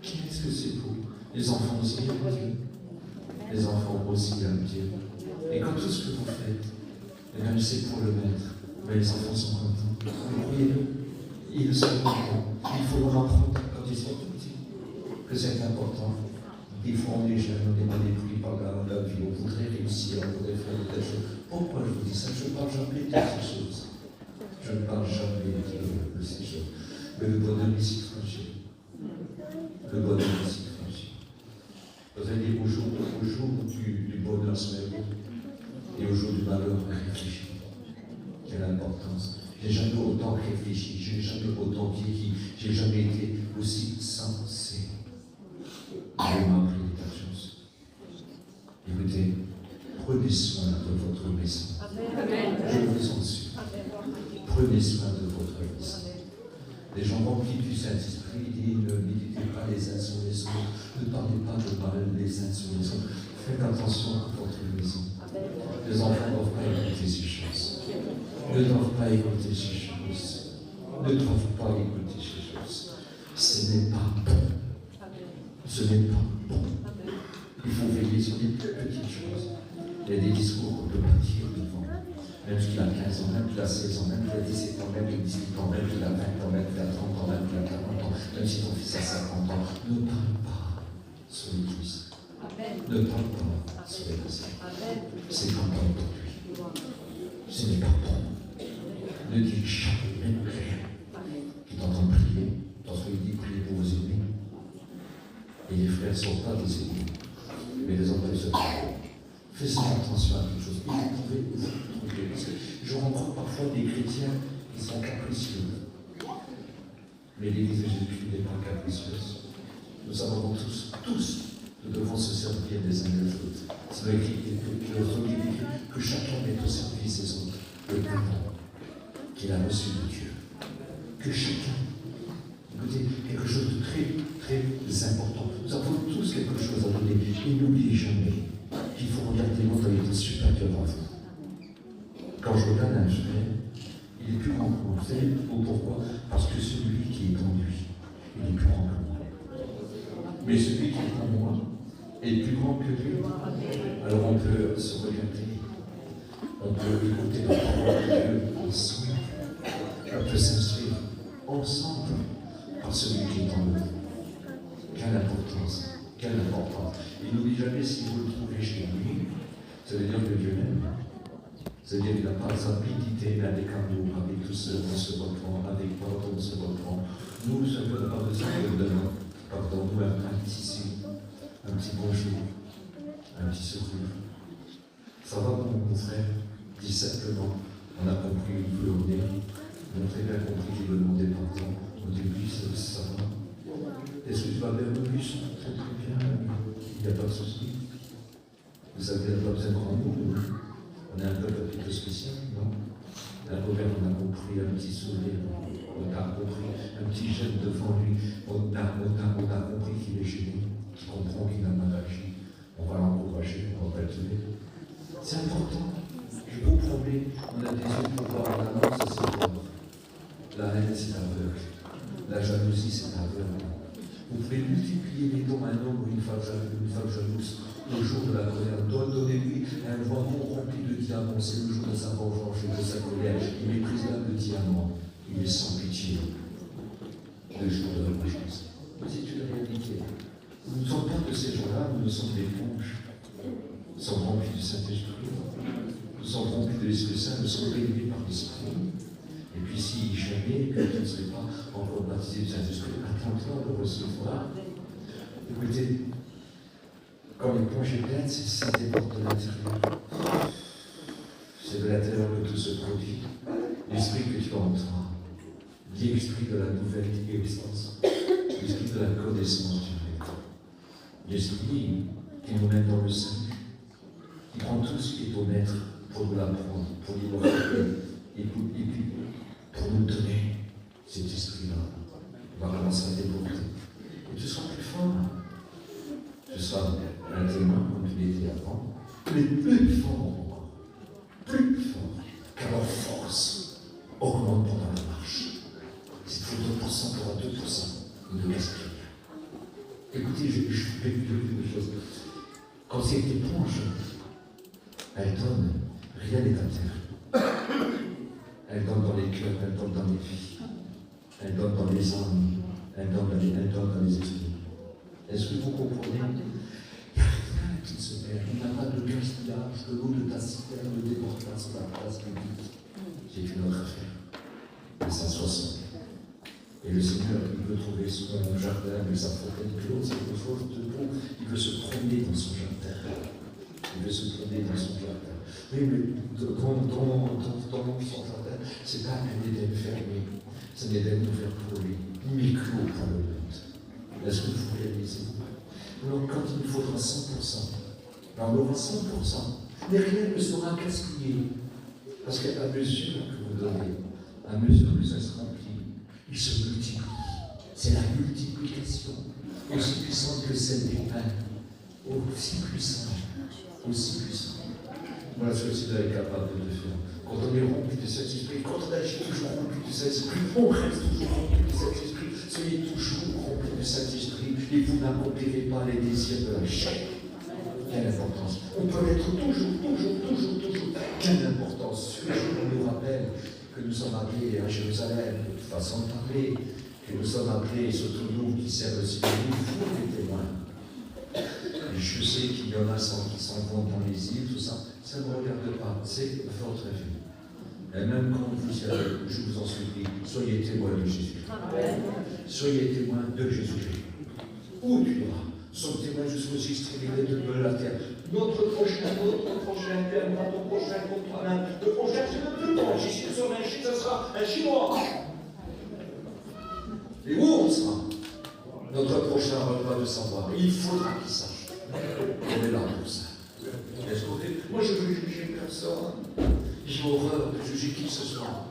Qu'est-ce que c'est beau? Les enfants aussi aiment Dieu. Les enfants aussi aiment Dieu. Et quand tout ce que vous faites, et même c'est pour le maître, mais les enfants sont contents. Vous croyez-le? Ils sont contents. Il faut leur apprendre quand ils sont petits que c'est important. Des fois, on est jeunes, on est mal épris par la vie, on voudrait réussir, on voudrait faire de telles choses. Pourquoi je vous dis ça? Je ne parle jamais de ces choses. Je ne parle jamais de ces choses. Mais le bonheur est si fragile. Le bonheur est si fragile. Vous allez dire au jour du bonheur se lève et au jour du malheur, réfléchis. Quelle importance. J'ai jamais autant réfléchi, j'ai jamais autant vieilli, j'ai jamais été aussi sensé. Dieu m'a appris des tas de choses. Écoutez, prenez soin de votre maison. Je vous en supplie. Prenez soin de votre maison. Les gens remplis du Saint-Esprit disent ne méditez pas les uns sur les autres, ne parlez pas de mal les uns sur les autres. Faites attention à votre maison. Les enfants ne doivent pas écouter ces choses. Ne doivent pas écouter ces choses. Ne doivent pas écouter ces choses. Ce n'est pas bon. Ce n'est pas bon. Il faut veiller sur des petites choses. Il y a des discours qu'on peut pas dire devant. Même qu'il a 15 ans, même qu'il a 16 ans, même qu'il a 17 ans, même qu'il a 18 ans, même qu'il a 20 ans, même qu'il a 30 ans, même qu'il a 40 ans, même si ton fils a 50 ans. Ne parle pas sur l'Église. Ne parle pas sur les personnes. C'est pas bon pour lui. Ce n'est pas bon. Ne dis jamais rien. Qui t'entend prier, parce qu'il dit priez pour vos ennemis. Et les frères ne sont pas des ennemis, mais les enfants se trouvent. Faites attention à toutes choses. Et vous pouvez vous tromper. Parce que je rencontre parfois des chrétiens qui sont capricieux. Mais l'Église de Jésus n'est pas capricieuse. Nous savons tous, nous devons se servir les uns des autres. C'est vrai que chacun met au service des autres le don qu'il a reçu de Dieu. Que chacun, écoutez, quelque chose de très, très important. Nous avons tous quelque chose à donner. Et n'oubliez jamais qu'il faut regarder l'autorité supérieure à vous. Quand je regarde un frère, il est plus grand que moi. Vous savez pourquoi? Parce que celui qui est en lui, il est plus grand que moi. Mais celui qui est en moi est plus grand que lui. Alors on peut se regarder, on peut écouter la parole de Dieu ensemble, on peut s'instruire ensemble par celui qui est en nous. Quelle importance, quelle importance. Et n'oublie jamais, si vous le trouvez chez lui, ça veut dire que Dieu l'aime. C'est-à-dire qu'il n'a pas sa petite idée avec amour, avec tout ce recevant, avec pardon, ce reprend. Nous, ça ne pas besoin de demain. Pardon-nous un petit signe, un petit bonjour, un petit sourire. Ça va, mon frère? Dis simplement, on a compris où on est. On a très bien compris qu'il veut demander pardon. Au début, ça va. Est-ce que tu vas vers le bus? Très très bien. Il n'y a pas de souci. Vous savez, il n'y a pas besoin de grands mots. On est un peuple un peu spécial, non? Là, Robert, on a compris un petit sourire. On a compris un petit jeune devant lui. On a compris qu'il est gêné, qu'il comprend qu'il n'a pas agi. On va l'encourager, on va pas le tuer. C'est important. Je vous promets, on a des yeux pour voir la mort, ça c'est fort. La haine, c'est aveugle. La jalousie, c'est aveugle. Vous pouvez multiplier les dons à un homme ou une femme jalouse. Le jour de la colère, donnez-lui un voyant rempli de diamants. C'est le jour de sa vengeance et de sa colère. Il méprise l'âme de diamants. Il est sans pitié. Le jour de la vengeance. C'est une réalité. Nous ne sommes pas de ces jours-là, nous sommes des éponges. Nous sommes remplis du Saint-Esprit. Nous sommes remplis de l'Esprit Saint, nous sommes élevés par l'Esprit. Et puis si jamais tu ne serais pas encore baptisé du Saint-Esprit, attends-toi de recevoir. Écoutez, quand l'éponge est pleine, ça déborde de l'intérieur. C'est de l'intérieur que tout se produit. L'esprit que tu entends, l'esprit de la nouvelle existence, l'esprit de la connaissance du Maître, l'esprit qui nous mène dans le salut, qui prend tout ce qui est au Maître pour nous l'apprendre, pour nous le rappeler, et puis pour nous donner cet esprit-là. On va commencer à déborder. Et tu seras plus fort. Tu seras un témoin comme tu l'étais avant, mais plus fort encore. Plus fort. Car leur force augmente pendant la marche. S'il faut 2%, pour 2%, il ne reste plus rien. Écoutez, je vais vous dire quelque chose. Quand c'est éponge, elle donne, rien n'est à terre. Elle donne dans les cœurs, elle donne dans les vies, elle donne dans les âmes, elle donne dans les esprits. Est-ce que vous comprenez? Il n'y a rien qui se perd. Il n'y a pas de gaspillage, que l'eau de ta citerne ne déborde pas sur la place publique. C'est une autre affaire. Mais ça soit son. Et le Seigneur, il veut trouver son jardin avec sa fontaine close, c'est quelque chose de beau. Il veut se promener dans son jardin. Il veut se promener dans son jardin. Oui, mais dans son jardin, ce n'est pas un Éden fermé. C'est un Éden ouvert pour lui, mais clos pour le monde. Est-ce que vous réalisez? Alors, quand il nous faudra 100%, on aura 100%, mais rien ne sera gaspillé. Parce qu'à mesure que vous donnez, à mesure que ça se remplit, il se multiplie. C'est la multiplication, aussi puissante que celle des pains, aussi puissante, aussi puissante. Voilà ce que le Seigneur est capable de faire. Quand on est rempli de cet esprit, quand on agit toujours rempli de cet esprit, on reste toujours rempli de cet esprit. Soyez toujours rempli de cet esprit et vous n'accomplirez pas les désirs de la chair. Quelle importance. On peut l'être toujours. Quelle importance. Ce jour, on nous rappelle que nous sommes appelés à Jérusalem, de toute façon de parler, que nous sommes appelés, surtout nous qui servent le Seigneur, il faut des témoins. Et je sais qu'il y en a qui s'en vont dans les îles, tout ça. Ça ne me regarde pas, c'est votre vie. Et même quand vous y allez, je vous en supplie, soyez témoins de Jésus. Soyez témoins de Jésus-Christ. Où tu iras, sommes témoins jusqu'aux extrémités de la terre. Notre prochain terme, notre prochain contre toi-même. Le prochain, c'est le plus grand. Si nous sommes un Chinois, ce sera un Chinois. Et où on sera? Notre prochain repas de savoir. Il faudra qu'il sache. On est là pour ça. Est-ce qu'on est... Moi, je veux juger personne. J'ai horreur de juger qui que ce soit.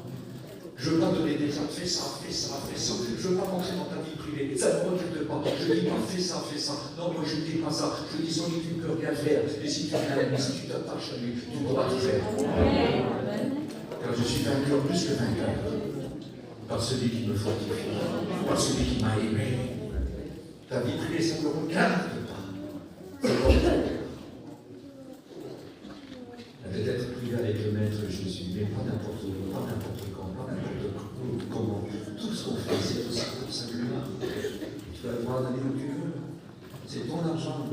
Je ne veux pas donner des exemples. Fais ça. Je ne veux pas rentrer dans ta vie privée. Ça ne me regarde pas. Je ne dis pas fais ça. Non, moi, je ne dis pas ça. Je dis Sony, tu peux rien faire. Et si tu l'aimes, si tu t'attaches à lui, tu pourras tout faire. Car je suis vainqueur plus que vainqueur. Par celui qui me fortifie. Par celui qui m'a aimé. Ta vie privée, ça ne me regarde pas. Peut-être prier avec le Maître Jésus, mais pas n'importe où, pas n'importe quand, pas n'importe comment. Tout ce qu'on fait, c'est aussi pour ça. Tu vas le droit d'aller où tu veux. C'est ton argent.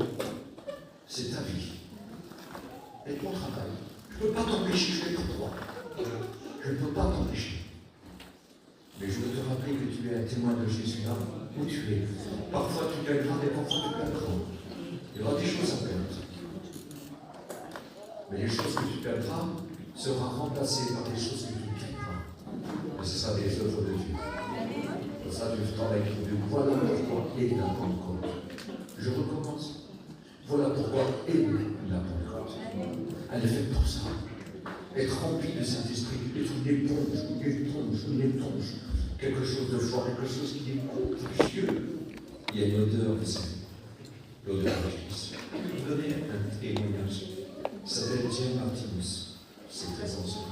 C'est ta vie. Et ton travail. Je ne peux pas t'empêcher, je fais pour toi. Je ne peux pas t'empêcher. Mais je veux te rappeler que tu es un témoin de Jésus là où tu es. Parfois tu gagneras, mais parfois tu perdras. Il y aura des choses à perdre. Mais les choses que tu perdras seront remplacées par des choses que tu gagneras. Et ce sera des œuvres de Dieu. Pour ça, tu travailles avec Dieu. Voilà pourquoi est la Pentecôte. Je recommence. Voilà pourquoi est la Pentecôte. Elle est faite pour ça. Être rempli de Saint-Esprit, être une éponge, quelque chose de fort, quelque chose qui est contagieux. Il y a une odeur de Saint, l'odeur de Christ. Je vais donner un témoignage. Il s'appelle Jim Martinus. C'est très ancien.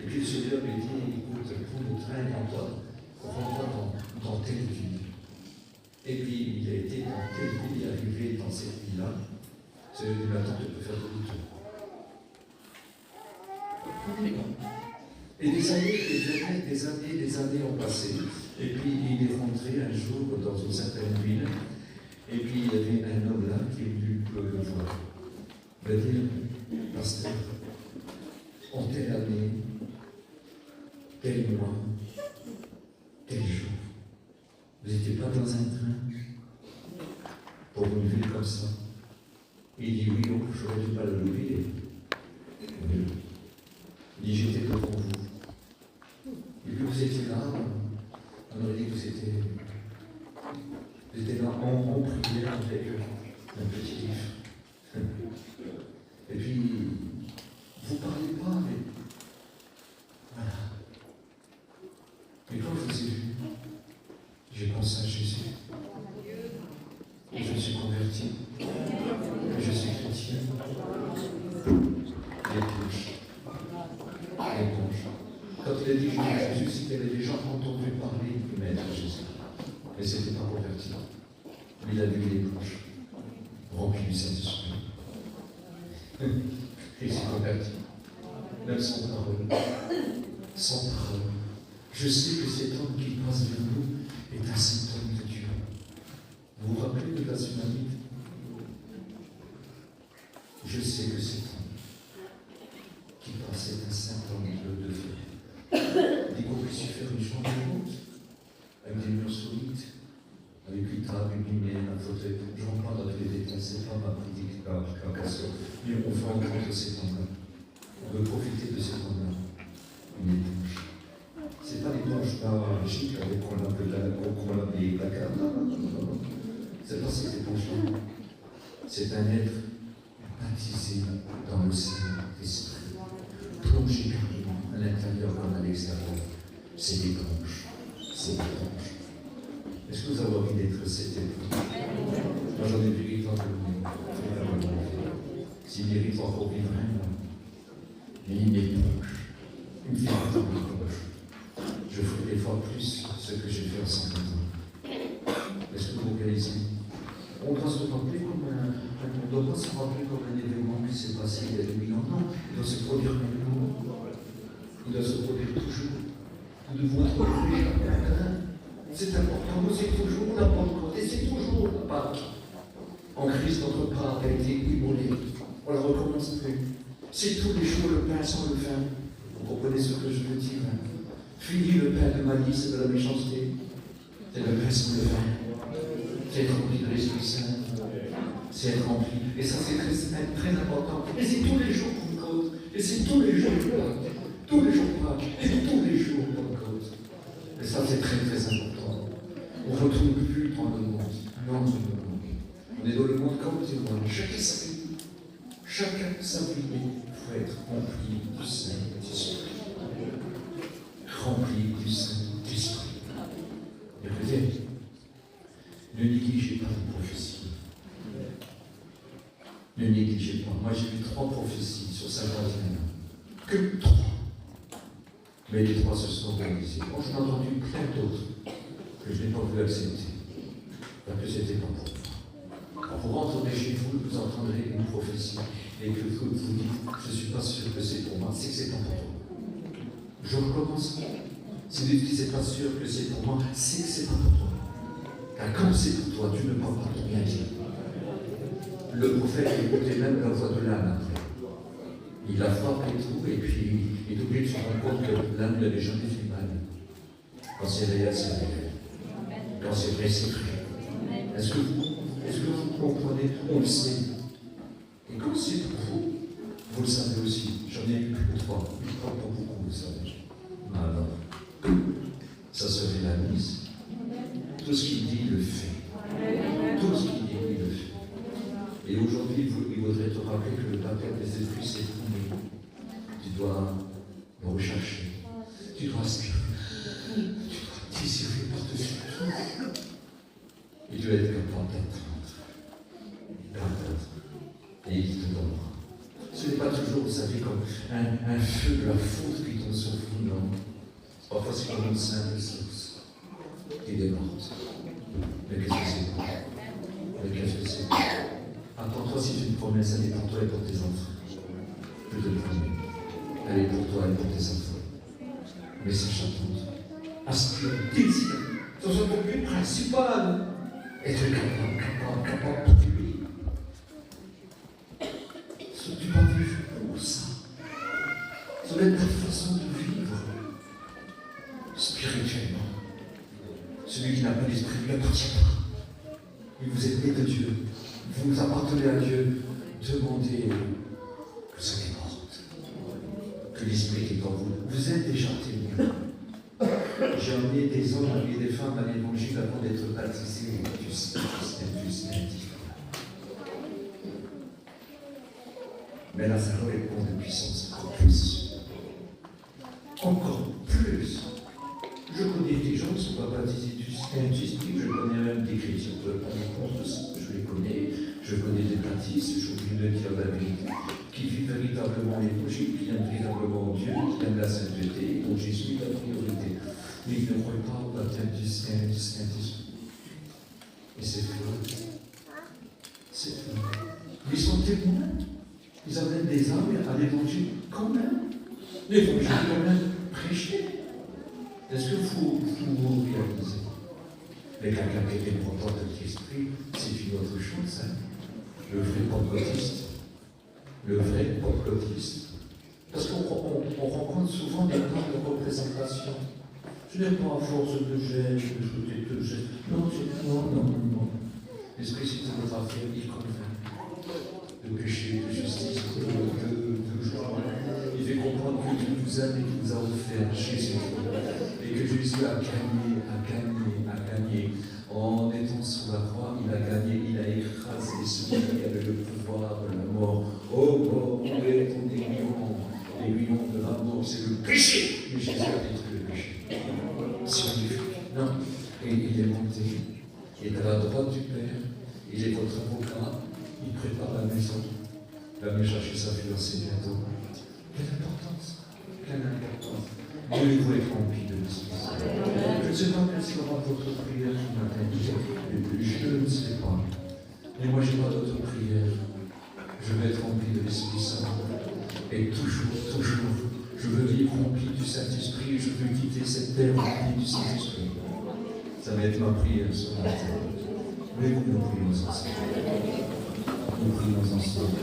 Et puis le Seigneur lui dit, écoute, prends le train et rentre dans telle ville. Et puis il a été dans telle ville, il est arrivé dans cette ville-là. Le Seigneur lui dit, attends, tu peux faire de tout. Et des années ont passé. Et puis il est rentré un jour dans une certaine ville. Et puis il y avait un homme là qui est venu le voir. Il va dire, pasteur, en telle année, tel mois, tel jour, vous n'étiez pas dans un train pour une ville comme ça. Il dit oui, oh, j'aurais dû pas le louer. Oui. Il dit j'étais devant vous. Et puis vous étiez là, on aurait dit que vous étiez là en prière avec un petit livre. Et puis, vous ne parlez pas, mais voilà. Mais quand je vous ai vu, j'ai pensé à Jésus. Et je me suis converti. Et je suis chrétien. Quand il a dit Jésus, c'est qu'il y avait des gens qui ont entendu parler du Maître Jésus. Mais ce n'était pas converti. Il a vu les bouches remplies du Saint-Esprit. Et il s'est converti. Même sans parole. Sans parole. Je sais que cet homme qui passe vers nous est un saint homme de Dieu. Vous vous rappelez de la tsunami? Je sais que cet homme qui passe est un saint homme de Dieu. Il qu'on puisse faire une chambre haute, avec des murs solides, avec une table, une lumière, un fauteuil. Je ne rentre pas dans tous les détails, ce n'est pas ma prédication. Mais on veut entendre cet homme-là. On veut profiter de cet homme-là. Une éponge. Ce n'est pas l'éponge magique avec qu'on lave les placards. Non. C'est pas cette éponge-là. C'est un être baptisé dans l'océan d'esprit. Plongé carrément à l'intérieur comme à l'extérieur. C'est l'éponge. C'est l'éponge. Est-ce que vous avez envie d'être cette éponge? Moi j'en ai vu les temps que vous. S'il mérite encore vivre une éponge. Une véritable éponge. Je ferai des fois plus ce que j'ai fait en 50 ans. Est-ce que vous réalisez? On doit se rappeler comme on doit pas se rappeler comme un événement qui s'est passé il y a 2000 ans. Non, il doit se produire maintenant. Il doit se produire toujours. Nous devons trouver c'est important. Nous, c'est toujours la Pentecôte et c'est toujours la Pâque. En Christ, notre part a été immolée. On la recommence plus. C'est tous les jours le pain sans le vin. Vous comprenez ce que je veux dire? Fini le pain de malice et de la méchanceté. C'est le pain sans le vin. C'est être rempli de l'Esprit Saint. C'est être rempli. Et ça, c'est très important. Et c'est tous les jours Pentecôte. Et c'est tous les jours Pâques. Tous les jours Pâques. Et tous les jours Pentecôte. Et ça, c'est très très important. On ne retrouve plus dans le monde. Non, on est dans le monde comme témoin. Chacun sa vie. Chacun sa vie. Il faut être rempli du Saint-Esprit. Rempli du Saint-Esprit. Écoutez, ne négligez pas les prophéties. Ne négligez pas. Moi, j'ai vu 3 prophéties sur 50 ans. Que 3. Mais les 3 se sont réalisés. Moi, j'en ai entendu plein d'autres que je n'ai pas voulu accepter. Parce que c'était pas pour moi. Quand vous rentrez chez vous, vous entendrez une prophétie et que vous vous dites, je ne suis pas sûr que c'est pour moi, c'est que c'est pas pour toi. Je recommence. Si vous dites que c'est pas sûr que c'est pour moi, c'est que c'est pas pour toi. Car quand c'est pour toi, tu ne parles pas de rien dire. Le prophète écoutait même la voix de l'âme après. Il a frappé tout et puis il est obligé de se rendre compte que l'âme ne l'avait jamais fait mal. Quand c'est réel, c'est réel. Quand c'est vrai, c'est vrai. Est-ce que vous comprenez? On le sait. Et quand c'est pour vous, vous le savez aussi. J'en ai eu plus de 3. Je crois pas beaucoup, vous savez. Alors, ça se réalise. Tout ce qu'il dit, il le fait. Tout ce qu'il dit, il le fait. Et aujourd'hui, il voudrait te rappeler que le baptême des esprits s'est fondé. Tu dois le rechercher. Tu dois aspirer. Tu dois désirer par-dessus tout. Et tu dois être capable d'attendre. Et il te donnera. Ce n'est pas toujours, vous savez, comme un feu de la foudre qui tombe sur vous, non. Parfois, c'est comme une simple source qui déborde. Mais qu'est-ce que c'est? Mais qu'est-ce que c'est? Attends-toi, si c'est une promesse, elle est pour toi et pour tes enfants. Je te le promets. Elle est pour toi et pour tes enfants. Mais sache attendre. Aspire, désir. Dans son but principal. Être capable pour lui. Tu vas vivre pour ça. Ça va être ta façon de vivre spirituellement. Celui qui n'a pas l'esprit ne l'appartient pas. Et vous êtes né de Dieu. Vous appartenez à Dieu. Demandez que ça déborde. Que l'esprit est en vous. Vous êtes déjà témoin. J'ai emmené des hommes et des femmes à l'évangile avant d'être baptisés. Du Saint-Esprit. Mais Lazare est plein de puissance, encore plus. Encore plus. Je connais des gens qui ne sont pas baptisés du Saint-Esprit, je connais même des chrétiens qui ne veulent pas répondre, je les connais, je connais des baptistes, je suis obligé de dire la vérité, qui vivent véritablement l'évangile, qui aiment véritablement Dieu, qui aiment la sainteté, dont Jésus est la priorité. Mais ils ne croient pas au baptême du Saint-Esprit. Et c'est faux. C'est faux. Ils sont témoins. Ils amènent des âmes à l'évangile quand même. L'évangile quand même prêché. Est-ce que vous réalisez? Mais quelqu'un qui est dépendant de l'esprit, c'est une autre chose. Hein? Le vrai pentecôtiste. Le vrai pentecôtiste. Parce qu'on rencontre souvent des cas de représentation. Je n'ai pas à force de gêne, de gêne. Non. L'esprit, c'est une autre affaire, il convainc. De péché, de justice, de joie. Il fait comprendre que Dieu nous aime et qu'il nous a offert Jésus. Et que Jésus a gagné. En étant sur la croix, il a gagné, il a écrasé celui qui avait le pouvoir de la mort. Oh mort, où est ton aiguillon? L'aiguillon de la mort, c'est le péché. Mais Jésus a détruit le péché. Scientifique. Non. Et il est monté. Il est à la droite du Père. Il est votre avocat. Il prépare la maison. Il va venir chercher sa fiancée bientôt. Quelle importance! Voulez-vous être rempli de l'Esprit? Je ne sais pas quelle sera votre prière ce matin. Je ne sais pas. Mais moi, je n'ai pas d'autre prière. Je veux être rempli de l'Esprit Saint. Et toujours, je veux vivre rempli du Saint-Esprit. Je veux quitter cette terre remplie du Saint-Esprit. Ça va être ma prière ce matin. Voulez-vous nous prions ensemble? Nous prions ensemble.